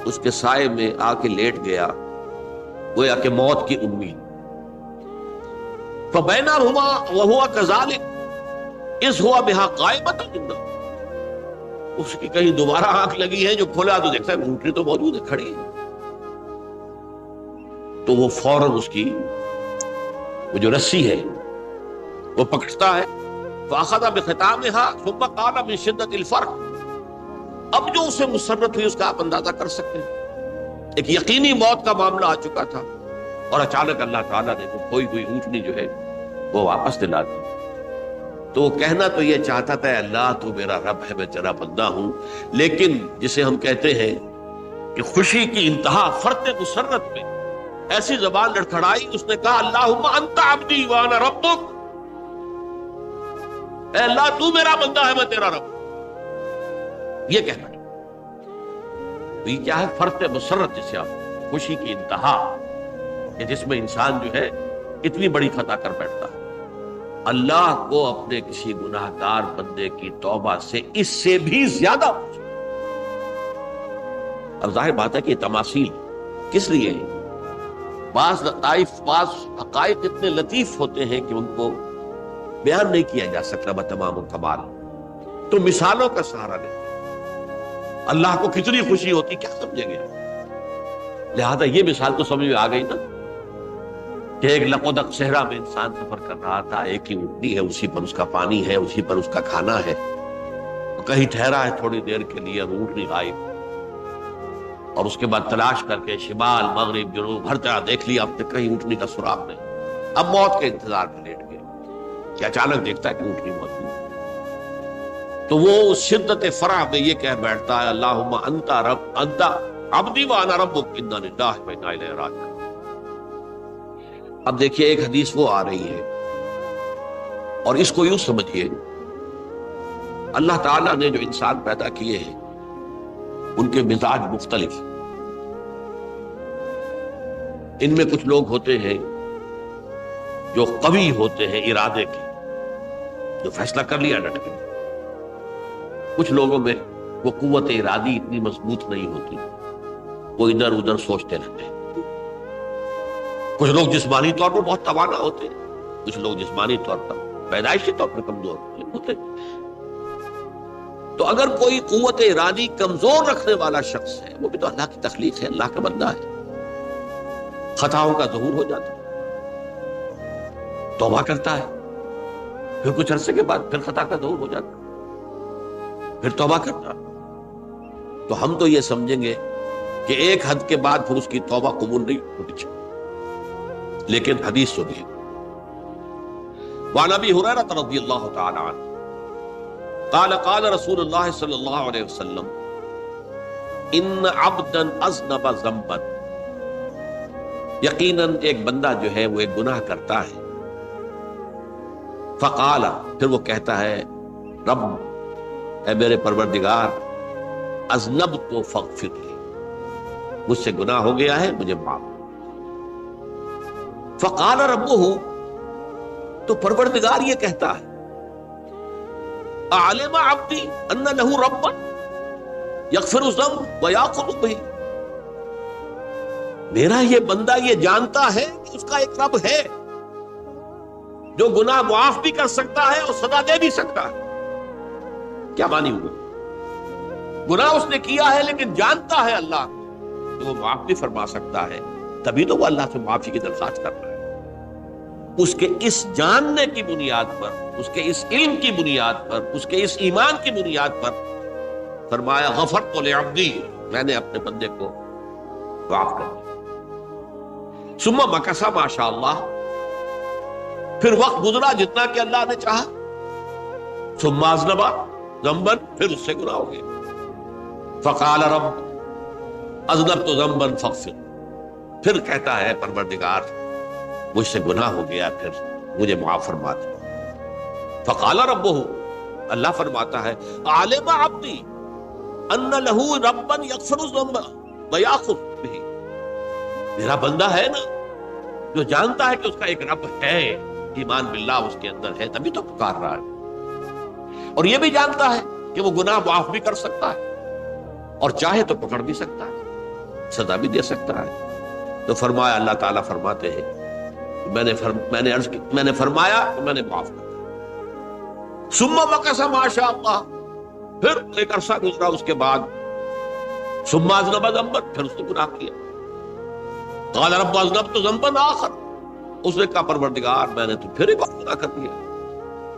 اس کے سائے میں آ کے لیٹ گیا، گویا کہ موت کی امید۔ فَبَيْنَهُمَا وَهُوَ كَذَلِكَ إِذْ هُوَ بِهَا قَائِمَةٌ عِندَهُ، اس کی کہیں دوبارہ آنکھ لگی ہے، جو کھولا تو دیکھتا ہے اونٹنی تو موجود ہے، کھڑی ہے، تو وہ فوراً اس کی وہ جو رسی ہے وہ پکڑتا ہے، فَأَخَذَ بِخِتَامِهَا ثُمَّ قَالَ مِن شِدَّةِ الْفَرْقِ، اب جو اسے مسرت ہوئی اس کا آپ اندازہ کر سکتے ہیں، ایک یقینی موت کا معاملہ آ چکا تھا، اور اچانک اللہ تعالیٰ نے وہ کھوئی ہوئی اونٹنی جو ہے وہ واپس دلا دی۔ تو وہ کہنا تو یہ چاہتا تھا، اللہ تو میرا رب ہے، میں تیرا بندہ ہوں، لیکن جسے ہم کہتے ہیں کہ خوشی کی انتہا فرط مسرت میں ایسی زبان لڑکھڑائی، اس نے کہا اللہم انت عبدی وانا ربک، اے اللہ تو میرا بندہ ہے، میں تیرا رب، یہ کہنا۔ تو یہ کیا ہے؟ فرط مسرت، جسے آپ خوشی کی انتہا، کہ جس میں انسان جو ہے اتنی بڑی خطا کر بیٹھتا ہے۔ اللہ کو اپنے کسی گناہ گار بندے کی توبہ سے اس سے بھی زیادہ خوشی۔ اب ظاہر بات ہے کہ یہ تماثیل کس لیے ہے؟ بعض لطائف، بعض حقائق اتنے لطیف ہوتے ہیں کہ ان کو بیان نہیں کیا جا سکتا بتمام الکمال، تو مثالوں کا سہارا لیتے ہیں۔ اللہ کو کتنی خوشی ہوتی کیا سمجھیں گے؟ لہذا یہ مثال تو سمجھ میں آ گئی نا کہ ایک لقودق صحرا میں انسان سفر کر رہا تھا، ایک ہی اونٹنی ہے، اسی پر اس کا پانی ہے، اسی پر اس کا کھانا ہے، کہیں ٹھہرا ہے تھوڑی دیر کے لیے، اونٹنی غائب، اور اس کے بعد تلاش کر کے شمال مغرب جنوب ہر جگہ دیکھ لیا، اب تک کہیں اونٹنی کا سراغ نہیں، اب موت کے انتظار میں لیٹ گئے کہ اچانک دیکھتا ہے کہ اونٹنی موجود ہے، تو وہ شدت فرح میں یہ کہہ بیٹھتا ہے اللہم انت رب انت عبدی وانا ربک انا للہ و انا الیہ راجعون۔ اب دیکھیے ایک حدیث وہ آ رہی ہے اور اس کو یوں سمجھیے، اللہ تعالیٰ نے جو انسان پیدا کیے ہیں ان کے مزاج مختلف، ان میں کچھ لوگ ہوتے ہیں جو قوی ہوتے ہیں ارادے کے، جو فیصلہ کر لیا ڈٹ کے، کچھ لوگوں میں وہ قوت ارادی اتنی مضبوط نہیں ہوتی، وہ ادھر ادھر سوچتے رہتے ہیں، کچھ لوگ جسمانی طور پر بہت توانا ہوتے ہیں، کچھ لوگ جسمانی طور پر پیدائشی طور پر کمزور ہوتے ہیں۔ تو اگر کوئی قوت ارادی کمزور رکھنے والا شخص ہے، وہ بھی تو اللہ کی تخلیق ہے، اللہ کا بندہ ہے، خطاؤں کا ظہور ہو جاتا ہے، توبہ کرتا ہے، پھر کچھ عرصے کے بعد پھر خطا کا ظہور ہو جاتا ہے، پھر توبہ کرتا ہے، تو ہم تو یہ سمجھیں گے کہ ایک حد کے بعد پھر اس کی توبہ قبول نہیں ہوتی، لیکن حدیث سنیے، وعن ابی ہریرہ رضی اللہ تعالی عنہ قال قال رسول اللہ صلی اللہ علیہ وسلم ان عبدا اذنب ذنبا، یقیناً ایک بندہ جو ہے وہ ایک گناہ کرتا ہے، فقال، پھر وہ کہتا ہے رب، اے میرے پروردگار، اذنبت فاغفر لی، مجھ سے گناہ ہو گیا ہے، مجھے معاف۔ فقال ربہ، تو پروردگار یہ کہتا ہے اعلم عبدی ان لہ ربا یغفر الذنب ویاخذ بہ، میرا یہ بندہ یہ جانتا ہے کہ اس کا ایک رب ہے جو گناہ معاف بھی کر سکتا ہے اور سزا دے بھی سکتا ہے۔ کیا مانی ہوئے؟ گناہ اس نے کیا ہے لیکن جانتا ہے اللہ کہ وہ معاف بھی فرما سکتا ہے، تبھی تو وہ اللہ سے معافی کی درخواست کر رہا ہے۔ اس کے اس جاننے کی بنیاد پر، اس کے اس علم کی بنیاد پر، اس کے اس ایمان کی بنیاد پر فرمایا غفرت لعبدی، میں نے اپنے بندے کو معاف کر دیا۔ ثم مکث ما شاء اللہ، پھر وقت گزرا جتنا کہ اللہ نے چاہا، ثم اذنب ذنبا، پھر اس سے گناہ ہو گیا، فقال رب اذنبت ذنبا فاغفر، پھر کہتا ہے پروردگار مجھ سے گناہ ہو گیا، پھر مجھے معاف فرما دے۔ فقال ربہ، اللہ فرماتا ہے عالم عبدی ان لہ ربا یغفر الذنب ویاخذ بہ، میرا بندہ ہے نا جو جانتا ہے کہ اس کا ایک رب ہے، ایمان باللہ اس کے اندر ہے، تبھی تو پکار رہا ہے، اور یہ بھی جانتا ہے کہ وہ گناہ معاف بھی کر سکتا ہے اور چاہے تو پکڑ بھی سکتا ہے، سزا بھی دے سکتا ہے۔ تو فرمایا، اللہ تعالیٰ فرماتے ہیں میں نے فرمایا تو میں نے معاف کر دیا۔ ثم مکث ما شاء اللہ، پھر ایک عرصہ گزرا اس کے بعد، ثم اذنب ذنبا، پھر اس نے گناہ کیا، قال رب اذنبت ذنبا آخر، اس نے کہا پروردگار میں نے تو پھر ایک اور گناہ کر دیا،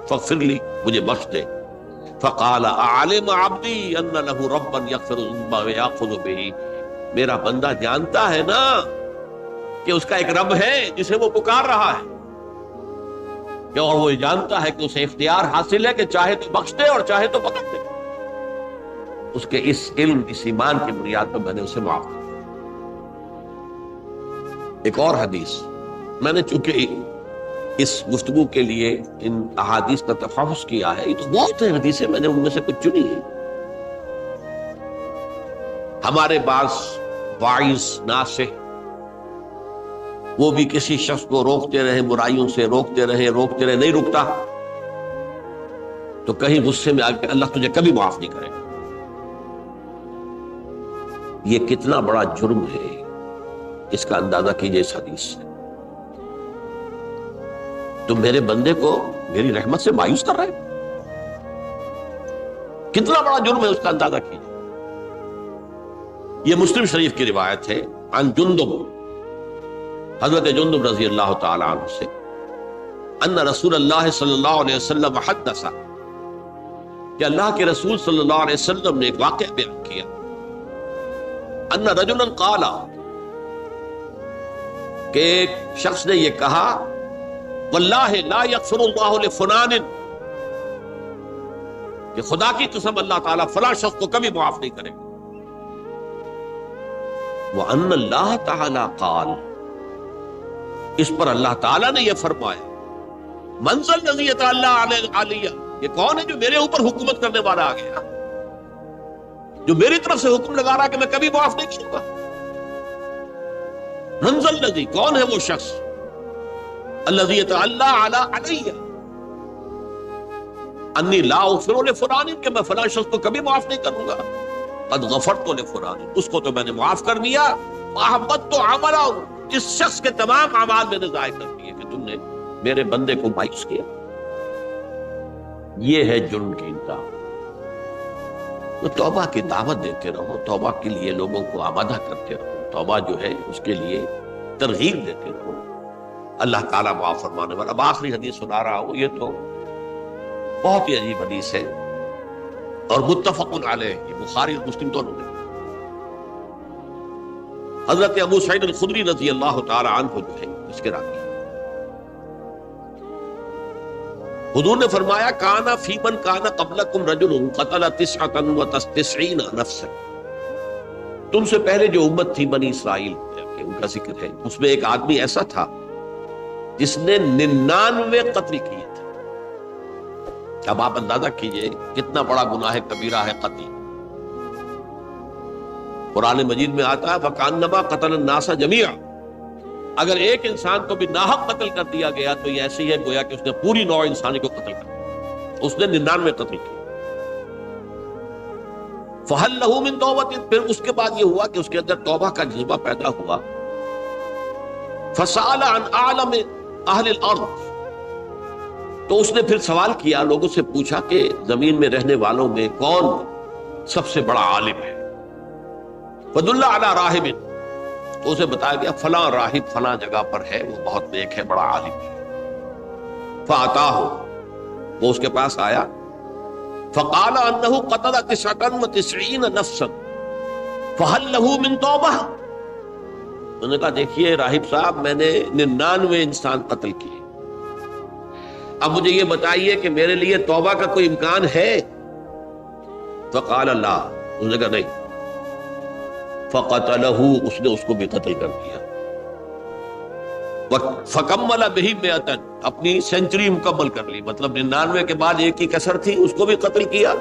فاغفر لی، مجھے بخش دے۔ فقال اعلم عبدی ان لہ ربا یغفر الذنب ویاخذ بہ، میرا بندہ جانتا ہے نا کہ اس کا ایک رب ہے جسے وہ پکار رہا ہے، اور وہ جانتا ہے کہ اسے اختیار حاصل ہے کہ چاہے تو بخش دے اور چاہے تو پکڑ دے۔ اس کے اس علم، اس ایمان کی بنیاد پر میں نے اسے معاف کر دیا۔ ایک اور حدیث، میں نے چونکہ اس گفتگو کے لیے ان احادیث کا تفحص کیا ہے، یہ تو بہت ہیں حدیثیں، میں نے ان میں سے کچھ چنی ہیں۔ ہمارے بعض واعظ ناصح وہ بھی کسی شخص کو روکتے رہے، برائیوں سے روکتے رہے، نہیں رکتا، تو کہیں غصے میں آ کے اللہ تجھے کبھی معاف نہیں کرے، یہ کتنا بڑا جرم ہے، اس کا اندازہ کیجئے اس حدیث سے۔ تم میرے بندے کو میری رحمت سے مایوس کر رہے، کتنا بڑا جرم ہے، اس کا اندازہ کیجئے۔ یہ مسلم شریف کی روایت ہے عن جندب، حضرت جندب رضی اللہ تعالی عنہ سے، ان رسول اللہ صلی اللہ علیہ وسلم حدث، کہ اللہ کے رسول صلی اللہ علیہ وسلم نے ایک واقعہ بیان کیا، ان رجلا قال، کہ ایک شخص نے یہ کہا، واللہ لا یغفر اللہ لفلان، کہ خدا کی قسم اللہ تعالیٰ فلاں شخص کو کبھی معاف نہیں کرے گا، وَأَنَّ اللَّهَ تَعَالَى قَالَ، اس پر اللہ تعالیٰ نے یہ فرمایا، مَنْ ذَا الَّذِي يَتَعَالَّىٰ عَلَيَّ، یہ کون ہے جو میرے اوپر حکومت کرنے والا آ گیا، جو میری طرف سے حکم لگا رہا کہ میں کبھی معاف نہیں کروں گا، مَنْ ذَا الَّذِي، کون ہے وہ شخص، الَّذِي يَتَعَالَّىٰ عَلَيَّ انی لا اغفر لفلان، کہ میں فلاں شخص کو کبھی معاف نہیں کروں گا، قد غفرت لفلان، اس کو تو میں نے معاف کر دیا، وَأَحْبَطْتُ عَمَلَهُ، اس شخص کے تمام اعمال میں نے ضائع کر دیے کہ تم نے میرے بندے کو مایوس کیا۔ یہ ہے جرم کی انتہا۔ تو توبہ کی دعوت دیتے رہو، توبہ کے لیے لوگوں کو آمادہ کرتے رہو، توبہ جو ہے اس کے لیے ترغیب دیتے رہو، اللہ تعالیٰ معاف فرمانے والا۔ اب آخری حدیث سنا رہا ہوں، یہ تو بہت ہی عجیب حدیث ہے اور متفق علیہ، یہ بخاری اور مسلم دونوں میں۔ حضرت ابو سعید الخدری رضی اللہ تعالی عنہ جو ہے اس کے راوی، حضور نے فرمایا، کانا فی من کانا قبلکم رجل قتل 99 نفسا، تم سے پہلے جو امت تھی بنی اسرائیل، ان کا ذکر ہے، اس میں ایک آدمی ایسا تھا جس نے 99 قتل کیے تھے۔ اب آپ اندازہ کیجئے کتنا بڑا گناہ کبیرہ ہے قتل۔ قرآن مجید میں آتا ہے فَكَأَنَّمَا قَتَلَ النَّاسَ جَمِيعًا، اگر ایک انسان کو بھی ناحق قتل کر دیا گیا تو یہ ایسے ہی ہے گویا کہ اس نے پوری نوع انسانی کو قتل کر دیا، اس نے 99 قتل کیے۔ فَهَلْ لَهُ مِن تَوْبَةٍ، پھر اس کے بعد یہ ہوا کہ اس کے اندر توبہ کا جذبہ پیدا ہوا۔ فَسَأَلَ عَنْ أَعْلَمِ أَهْلِ الْأَرْضِ، تو اس نے پھر سوال کیا، لوگوں سے پوچھا کہ زمین میں رہنے والوں میں کون سب سے بڑا عالم ہے۔ فَدُلَّ عَلَىٰ رَاهِبٍ، تو اسے بتایا گیا فلاں راہب فلاں جگہ پر ہے، وہ بہت نیک ہے، بڑا عالم ہے۔ فَأَتَاهُ، وہ اس کے پاس آیا، فَقَالَ أَنَّهُ قَتَلَ 99 نَفْسًا فَهَلْ لَهُ مِن تَوْبَةٍ، انہوں نے کہا دیکھیے راہب صاحب، میں نے 99 انسان قتل کیے، اب مجھے یہ بتائیے کہ میرے لیے توبہ کا کوئی امکان ہے؟ فقال لا، اس نے کہا نہیں۔ فقتلہ، اس نے اس کو بھی قتل کر دیا۔ فکمل بہ 100، اپنی سینچری مکمل کر لی، مطلب 99 کے بعد ایک ہی کسر تھی، اس کو بھی قتل کیا،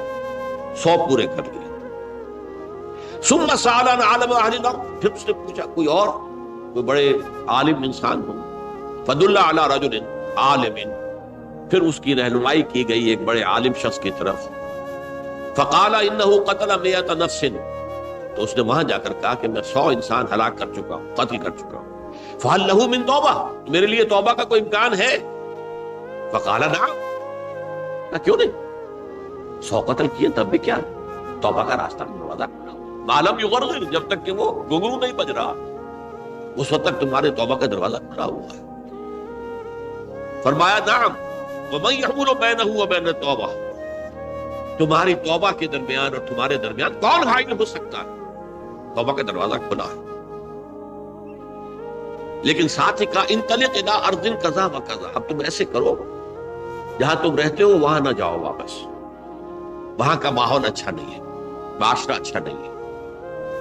100 پورے کر لیے۔ ثم سأل عن عالم اہل الارض، پھر اس نے پوچھا کوئی اور، کوئی بڑے عالم انسان ہو۔ فدل علی رجل عالم، پھر اس کی رہنمائی کی گئی ایک بڑے عالم شخص کی طرف۔ فقال انہ قتل 100 نفس، تو اس نے وہاں جا کر کہا کہ میں 100 انسان ہلاک کر چکا ہوں، قتل کر چکا ہوں۔ فہل لہ من توبہ، میرے لیے توبہ کا کوئی امکان ہے؟ فقال نعم، کیوں نہیں، 100 قتل کیے تب بھی کیا، توبہ کا راستہ دروازہ کھلا ہوا، ما لم یغرغر، جب تک کہ وہ گھنگرو نہیں بج رہا اس وقت تک تمہارے توبہ کا دروازہ کھلا ہوا ہے۔ فرمایا نعم، ومن یحول بینہ وبین التوبہ، تمہاری توبہ کے درمیان اور تمہارے درمیان کون حائل ہو سکتا ہے، توبہ کا دروازہ کھلا ہے۔ لیکن ساتھ ہی کہا انطلق الی ارض کذا و کذا، اب تم ایسے کرو جہاں تم رہتے ہو وہاں نہ جاؤ واپس، وہاں کا ماحول اچھا نہیں ہے، معاشرہ اچھا نہیں ہے،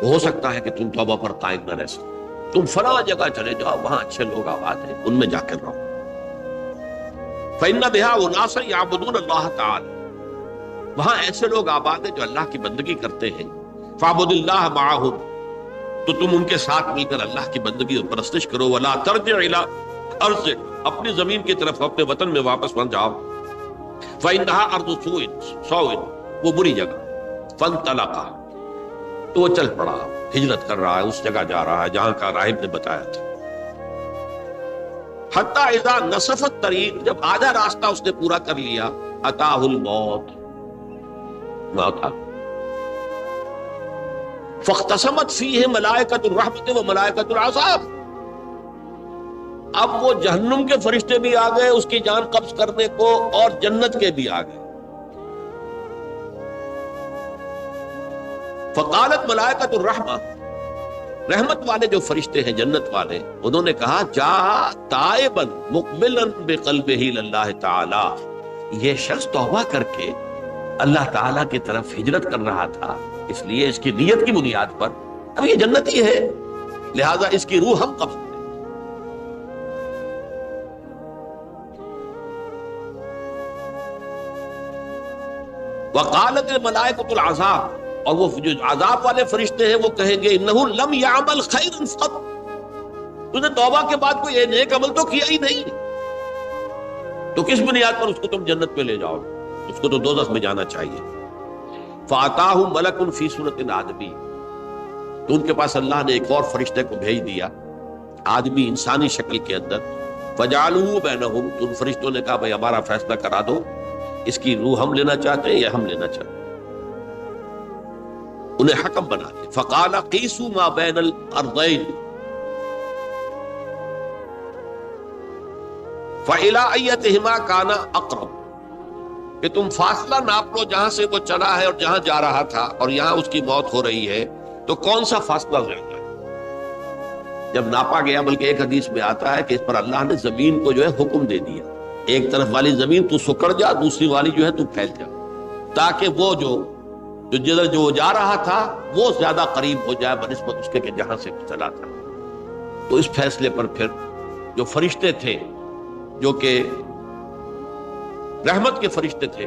ہو سکتا ہے کہ تم توبہ پر قائم نہ رہ سکو، تم فلاں جگہ چلے جاؤ، وہاں اچھے لوگ آباد ہیں، ان میں جا کر رہو۔ فإن بها أناسا يعبدون اللہ تعالی، وہاں ایسے لوگ آباد ہیں جو اللہ کی بندگی کرتے ہیں، فاعبد اللہ معہم، تو تم ان کے ساتھ مل کر اللہ کی بندگی اور پرستش کرو، ولا ترجع الی ارضک، اپنی زمین کی طرف اپنے وطن میں واپس مت جاؤ، فإنها ارض سوء، وہ بری جگہ، فانطلقا، تو وہ چل پڑا، ہجرت کر رہا ہے، اس جگہ جا رہا ہے جہاں کا راہب نے بتایا تھا۔ حتی اذا نصف الطریق، جب آدھا راستہ اس نے پورا کر لیا، اتاہ الموت، موت آ، فاختصمت فیہ ملائکۃ الرحمت و ملائکۃ العذاب. اب وہ جہنم کے فرشتے بھی آ گئے اس کی جان قبض کرنے کو، اور جنت کے بھی آ گئے. فقالت ملائکۃ الرحمہ، رحمت والے جو فرشتے ہیں جنت والے، انہوں نے کہا جا تائبا مقبلا بقلبہ للہ تعالی، یہ شخص توبہ کر کے اللہ تعالیٰ کی طرف ہجرت کر رہا تھا، اس لیے اس کی نیت کی بنیاد پر اب یہ جنتی ہے، لہذا اس کی روح ہم قبض کریں. وقالت الملائکۃ العذاب، اور وہ جو عذاب والے فرشتے ہیں وہ کہیں گے انہ لم یعمل خیرا قط، تو نے توبہ کے بعد کوئی نیک عمل تو کیا ہی نہیں، تو کس بنیاد پر اس کو تم جنت میں لے جاؤ گے؟ اس کو تو دوزخ میں جانا چاہیے. فاتاہ ملک فی صورت آدمی، تو ان کے پاس اللہ نے ایک اور فرشتے کو بھیج دیا آدمی انسانی شکل کے اندر. فجعلوا بینہم، تو ان فرشتوں نے کہا بھائی ہمارا فیصلہ کرا دو، اس کی روح ہم لینا چاہتے ہیں یا ہم لینا چاہتے ہیں. انہیں حکم بنا دیا. فقال قیسوا ما بین الارضین فإلی ایتہما کان اقرب، کہ تم فاصلہ ناپ لو جہاں سے وہ چلا ہے اور جہاں جا رہا تھا، اور یہاں اس کی موت ہو رہی ہے، تو کون سا فاصلہ زیادہ ہے؟ جب ناپا گیا، بلکہ ایک حدیث میں آتا ہے کہ اس پر اللہ نے زمین کو جو ہے حکم دے دیا، ایک طرف والی زمین تو سکڑ جا، دوسری والی جو ہے تو پھیل جا، تاکہ وہ جو جدھر جو جا رہا تھا وہ زیادہ قریب ہو جائے بنسبت اس کے کہ جہاں سے چلا تھا. تو اس فیصلے پر پھر جو فرشتے تھے جو کہ رحمت کے فرشتے تھے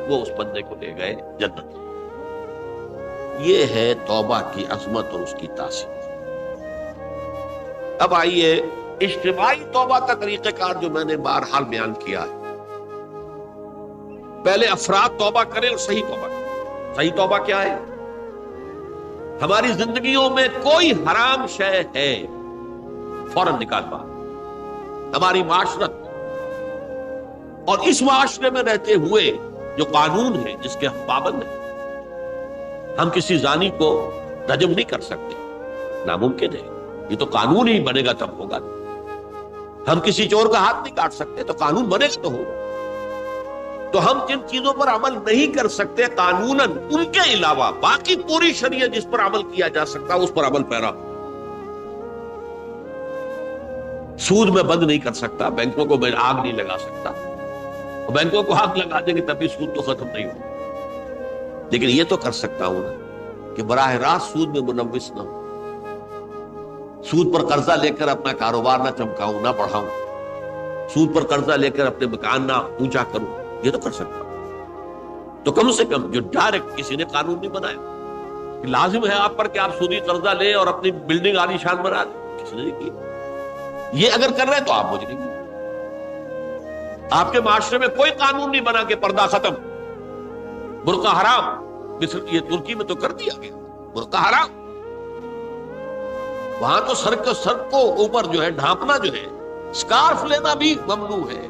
وہ اس بندے کو لے گئے جنت. یہ ہے توبہ کی عظمت اور اس کی تاثیر. اب آئیے اجتماعی توبہ کا طریقہ کار جو میں نے بہرحال بیان کیا ہے. پہلے افراد توبہ کریں اور صحیح توبہ کریں. صحیح توبہ کیا ہے؟ ہماری زندگیوں میں کوئی حرام شے ہے فوراً نکال باہر. ہماری معاشرت اور اس معاشرے میں رہتے ہوئے جو قانون ہے جس کے ہم پابند ہیں، ہم کسی زانی کو رجم نہیں کر سکتے، ناممکن ہے، یہ تو قانون ہی بنے گا تب ہوگا. ہم کسی چور کا ہاتھ نہیں کاٹ سکتے، تو قانون بنے گا تو ہوگا. تو ہم جن چیزوں پر عمل نہیں کر سکتے قانوناً، ان کے علاوہ باقی پوری شریعت جس پر عمل کیا جا سکتا اس پر عمل پیرا. سود میں بند نہیں کر سکتا، بینکوں کو میں آگ نہیں لگا سکتا، بینکوں کو آگ لگا دیں گے تبھی سود تو ختم نہیں ہوگا. لیکن یہ تو کر سکتا ہوں نا کہ براہ راست سود میں ملوث نہ ہوں، سود پر قرضہ لے کر اپنا کاروبار نہ چمکاؤں نہ بڑھاؤں، سود پر قرضہ لے کر اپنے مکان نہ اونچا کروں، یہ تو کر سکتا ہوں. تو کم سے کم جو ڈائریکٹ کسی نے قانون نہیں بنایا کہ لازم ہے آپ پر کہ آپ سودی قرضہ لیں اور اپنی بلڈنگ عالی شان بنا دیں، کسی نے نہیں کیا. یہ اگر کر رہے تو آپ مجرم ہیں. آپ کے معاشرے میں کوئی قانون نہیں بنا کہ پردہ ختم، برقع حرام. مصر یہ ترکی میں تو کر دیا گیا برقع حرام. وہاں تو سر کو اوپر جو ہے ڈھانپنا جو ہے، سکارف لینا بھی ممنوع ہے.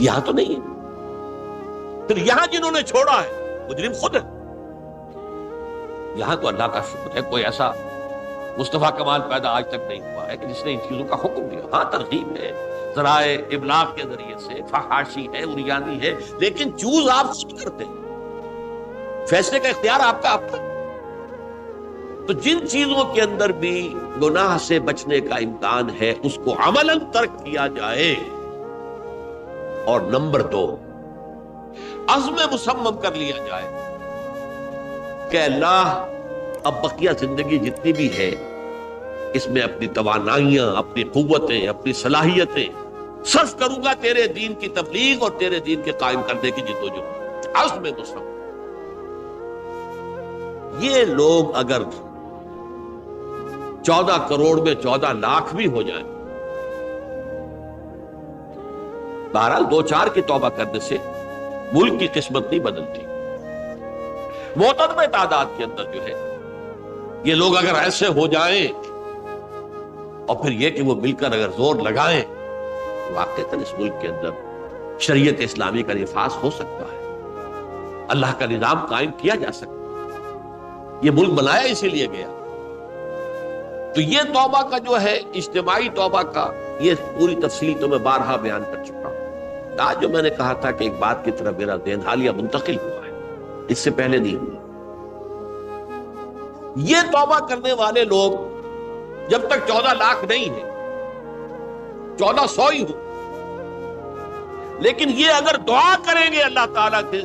یہاں تو نہیں ہے. پھر یہاں جنہوں نے چھوڑا ہے مجرم خود ہے. یہاں تو اللہ کا شکر ہے کوئی ایسا مصطفیٰ کمال پیدا آج تک نہیں ہوا ہے کہ جس نے ان چیزوں کا حکم دیا. ہاں ترغیب ہے ذرائع ابلاغ کے ذریعے سے، فحاشی ہے، اریانی ہے، لیکن چوز آپ خود کرتے ہیں، فیصلے کا اختیار آپ کا. تو جن چیزوں کے اندر بھی گناہ سے بچنے کا امکان ہے اس کو عملاً ترک کیا جائے. اور نمبر 2، عزم مصمم کر لیا جائے کہ اللہ اب بقیہ زندگی جتنی بھی ہے اس میں اپنی توانائیاں، اپنی قوتیں، اپنی صلاحیتیں صرف کروں گا تیرے دین کی تبلیغ اور تیرے دین کے قائم کرنے کی جدوجہد. عزم مصمم. یہ لوگ اگر 14 کروڑ میں 14 لاکھ بھی ہو جائیں، بہرحال 2-4 کی توبہ کرنے سے ملک کی قسمت نہیں بدلتی. معتدل تعداد کے اندر جو ہے یہ لوگ اگر ایسے ہو جائیں اور پھر یہ کہ وہ مل کر اگر زور لگائیں، واقعتاً اس ملک کے اندر شریعت اسلامی کا نفاذ ہو سکتا ہے، اللہ کا نظام قائم کیا جا سکتا ہے. یہ ملک بنایا اسی لیے گیا. تو یہ توبہ کا جو ہے اجتماعی توبہ کا یہ پوری تفصیل تو میں بارہا بیان کر چکا ہوں. آج جو میں نے کہا تھا کہ ایک بات کی طرف میرا ذہن حالیہ منتقل ہوا ہے، اس سے پہلے نہیں ہوا. یہ توبہ کرنے والے لوگ جب تک 14 لاکھ نہیں ہیں، 1400 ہی ہو، لیکن یہ اگر دعا کریں گے اللہ تعالیٰ کے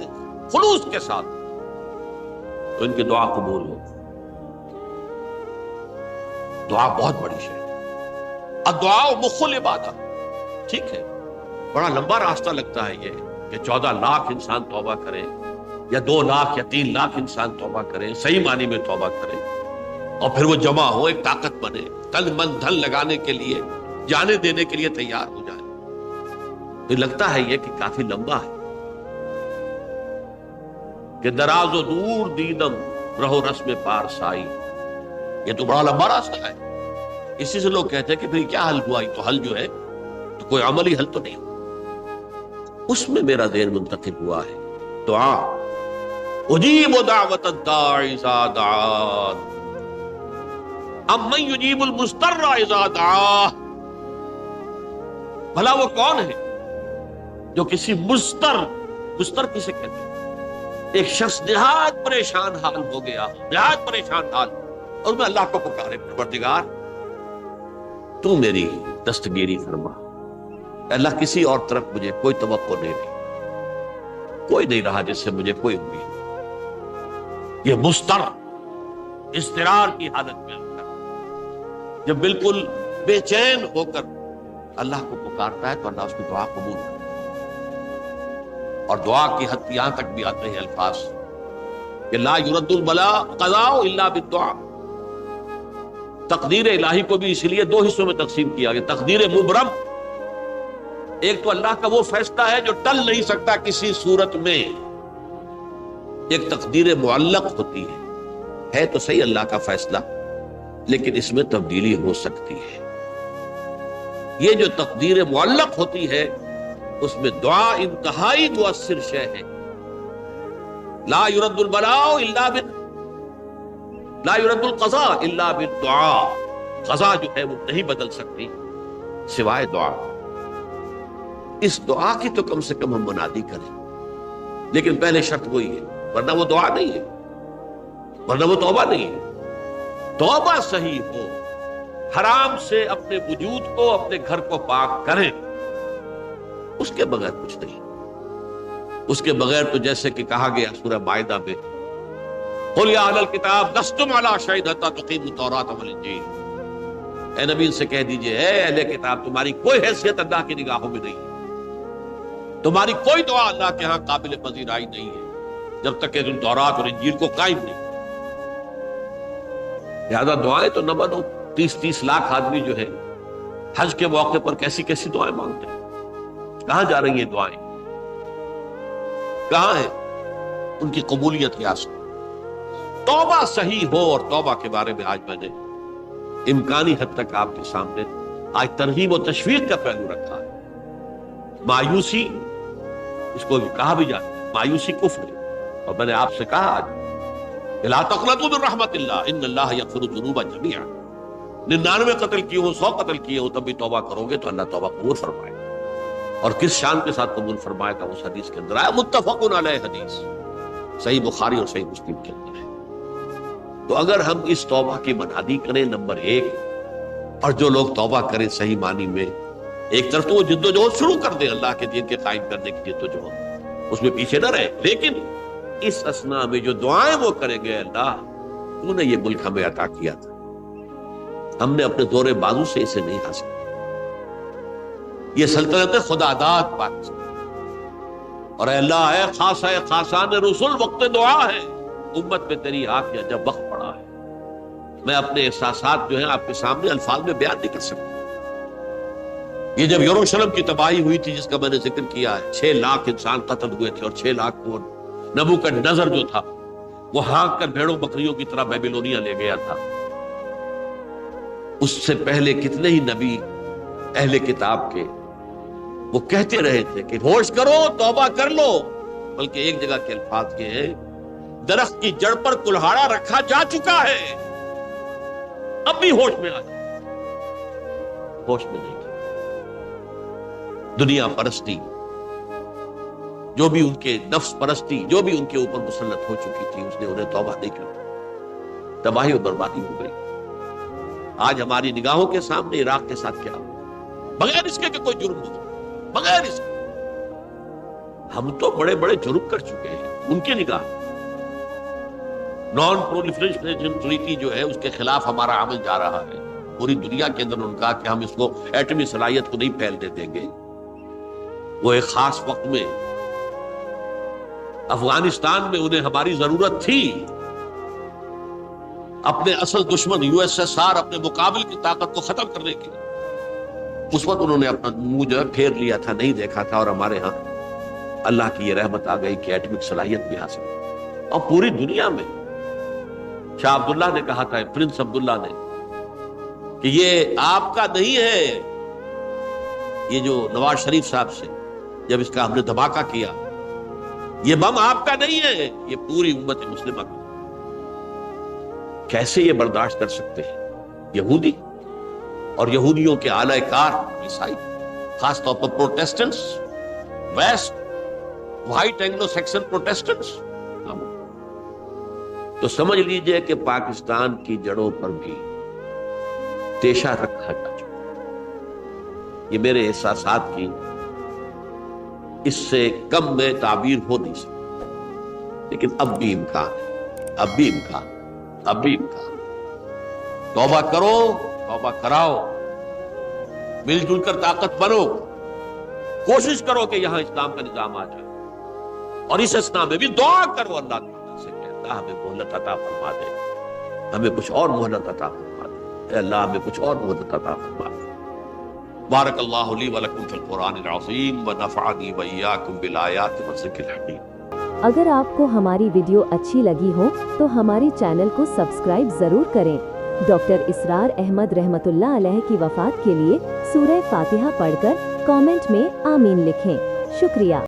خلوص کے ساتھ تو ان کی دعا قبول ہو. دعا بہت بڑی شے ہے. الدعاء مخ العبادہ. ٹھیک ہے، بڑا لمبا راستہ لگتا ہے یہ کہ 14 لاکھ انسان توبہ کرے یا 2 لاکھ یا 3 لاکھ انسان توبہ کرے، صحیح معنی میں توبہ کرے، اور پھر وہ جمع ہو، ایک طاقت بنے، تن من دھن لگانے کے لیے، جانے دینے کے لیے تیار ہو جائے. تو لگتا ہے یہ کہ کافی لمبا ہے کہ دراز و دور دیدم رہو رسم پارسائی. یہ تو بڑا لمبا راستہ ہے. اسی سے لوگ کہتے ہیں کہ پھر کیا حل ہوا؟ یہ تو حل جو ہے تو کوئی عملی حل تو نہیں ہوا. اس میں میرا ذہن منتقل ہوا ہے دعا. اجیب دعوت الداعی اذا دعان امن یجیب المضطر اذا دعاہ. بھلا وہ کون ہے جو کسی مضطر کسے کہتے ہیں؟ ایک شخص نہایت پریشان حال ہو گیا، نہایت پریشان حال، اور میں اللہ کو پکارے، پروردگار تو میری دستگیری فرما. اللہ کسی اور طرف مجھے کوئی توقع نہیں رہی، کوئی نہیں رہا جس سے مجھے کوئی امید. یہ مضطر اضطرار کی حالت میں جب بالکل بے چین ہو کر اللہ کو پکارتا ہے تو اللہ اس کی دعا قبول کرتا ہے. اور دعا کی حد یہاں تک بھی آتے ہیں الفاظ کہ لا یرد البلاء قضاء الا بالدعاء. تقدیر الہی کو بھی اسی لیے 2 حصوں میں تقسیم کیا گیا. تقدیر مبرم، ایک تو اللہ کا وہ فیصلہ ہے جو ٹل نہیں سکتا کسی صورت میں. ایک تقدیر معلق ہوتی ہے تو صحیح اللہ کا فیصلہ، لیکن اس میں تبدیلی ہو سکتی ہے. یہ جو تقدیر معلق ہوتی ہے اس میں دعا انتہائی مؤثر شے ہے. لا يرد البلاء الا لا يرد القضاء الا بالدعاء. قضا جو ہے وہ نہیں بدل سکتی سوائے دعا. اس دعا کی تو کم سے کم ہم منادی کریں، لیکن پہلے شرط وہی ہے، ورنہ وہ دعا نہیں ہے، ورنہ وہ توبہ نہیں ہے. توبہ صحیح ہو، حرام سے اپنے وجود کو، اپنے گھر کو پاک کریں، اس کے بغیر کچھ نہیں. اس کے بغیر تو جیسے کہ کہا گیا سورہ مائدہ میں قل یا اہل الکتاب لستم علی شیء حتی تقیموا التوراۃ والانجیل. اے نبی ان سے کہہ دیجئے، اے اہل کتاب تمہاری کوئی حیثیت اللہ کی نگاہوں میں نہیں ہے، تمہاری کوئی دعا اللہ کے ہاں قابل پذیرائی نہیں ہے جب تک کہ تم تورات اور انجیل کو قائم نہیں. لہذا دعائیں تو نہ بنو. 30 لاکھ آدمی جو ہے حج کے موقع پر کیسی کیسی دعائیں مانگتے ہیں. کہاں جا رہی ہیں دعائیں؟ کہاں ہے ان کی قبولیت؟ یا توبہ صحیح ہو. اور توبہ کے بارے میں آج میں نے امکانی حد تک آپ کے سامنے آج ترغیب و تشویق کا پہلو رکھا ہے. مایوسی اس کو کہا بھی جاتا ہے، مایوسی کفر ہے. اور میں نے آپ سے کہا آج لا تقنطوا من رحمت اللہ ان اللہ یغفر الذنوب جميعا. 99 قتل کیے ہو، 100 قتل کیے ہو، تب بھی توبہ کرو گے تو اللہ توبہ قبول فرمائے. اور کس شان کے ساتھ قبول فرمائے گا اس حدیث کے اندر آیا، متفق علیہ حدیث صحیح بخاری اور صحیح مسلم کے اندر ہے. تو اگر ہم اس توبہ کی منادی کریں نمبر 1، اور جو لوگ توبہ کریں صحیح معنی میں، ایک طرف تو وہ جد و جہد شروع کر دیں اللہ کے دین کے قائم کرنے کی جد و جہد، اس میں پیچھے نہ رہے، لیکن اس اسنا میں جو دعائیں وہ کریں گے، اللہ تو نے یہ ملک ہمیں عطا کیا تھا، ہم نے اپنے زور بازو سے اسے نہیں حاصل کیا، یہ سلطنت خدا داد پاکستان، اور اے اللہ اے خاصان رسول وقت دعا ہے، امت میں تیری آنکھ جب وقت پڑا ہے. میں اپنے احساسات جو ہیں آپ کے سامنے الفاظ میں بیان نہیں کر سکتا. یہ جب یروشلم کی تباہی ہوئی تھی جس کا میں نے ذکر کیا ہے، 6 لاکھ انسان قتل ہوئے تھے، اور 6 لاکھ کو نبوکدنضر جو تھا وہ ہانک کر بھیڑوں بکریوں کی طرح بیبیلونیا لے گیا تھا. اس سے پہلے کتنے ہی نبی اہل کتاب کے وہ کہتے رہے تھے کہ ہوش کرو، توبہ کر لو، بلکہ ایک جگہ کے الفاظ کے ہیں درخت کی جڑ پر کلہاڑا رکھا جا چکا ہے، اب بھی ہوش میں آ جائے، ہوش میں نہیں گئے۔ دنیا پرستی، جو بھی ان کے نفس پرستی جو بھی ان کے اوپر مسلط ہو چکی تھی، اس نے انہیں توبہ نہیں کی، تباہی و بربادی ہو گئی۔ آج ہماری نگاہوں کے سامنے عراق کے ساتھ کیا ہو، بغیر اس کے کہ کوئی جرم ہو، بغیر اس کے ہم تو بڑے بڑے جرم کر چکے ہیں ان کی نگاہ۔ نان پرولیفریشن ٹریٹی جو ہے اس کے خلاف ہمارا عمل جا رہا ہے پوری دنیا کے اندر۔ ان کا کہ ہم اس کو ایٹمی صلاحیت کو نہیں پھیلنے دیں گے۔ وہ ایک خاص وقت میں افغانستان میں انہیں ہماری ضرورت تھی، اپنے اصل دشمن یو ایس ایس آر اپنے مقابل کی طاقت کو ختم کرنے کے لیے، اس وقت انہوں نے اپنا منہ جو ہے پھیر لیا تھا، نہیں دیکھا تھا، اور ہمارے ہاں اللہ کی یہ رحمت آ گئی کہ ایٹمک صلاحیت بھی حاصل ہوئی۔ اور پوری دنیا میں شاہ عبداللہ نے کہا تھا، پرنس عبداللہ نے، کہ یہ آپ کا نہیں ہے، یہ جو نواز شریف صاحب سے جب اس کا ہم نے دھماکہ کیا، یہ بم آپ کا نہیں ہے، یہ پوری امت مسلمہ کا۔ کیسے یہ برداشت کر سکتے ہیں یہودی اور یہودیوں کے اعلی کار عیسائی، خاص طور پر Protestants, west white Anglo Saxon Protestants? تو سمجھ لیجئے کہ پاکستان کی جڑوں پر بھی تیشہ رکھا جا چکا۔ یہ میرے احساسات کی اس سے کم میں تعبیر ہو نہیں سکتی، لیکن اب بھی امکان ہے، اب بھی امکان، اب بھی امکان۔ توبہ کرو، توبہ کراؤ، مل جل کر طاقت بنو، کوشش کرو کہ یہاں اسلام کا نظام آ جائے، اور اس اسنا میں بھی دعا کرو اللہ تعالیٰ سے کہ اللہ ہمیں مہلت عطا فرما دے، ہمیں کچھ اور مہلت عطا فرما دے، اے اللہ ہمیں کچھ اور مہلت عطا فرما دے۔ بارک اللہ لی ولکم فی القرآن العظیم ونفعنی وإیاکم بالآیات والذکر الحکیم۔ اگر آپ کو ہماری ویڈیو اچھی لگی ہو تو ہماری چینل کو سبسکرائب ضرور کریں۔ ڈاکٹر اسرار احمد رحمت اللہ علیہ کی وفات کے لیے سورہ فاتحہ پڑھ کر کامنٹ میں آمین لکھیں۔ شکریہ۔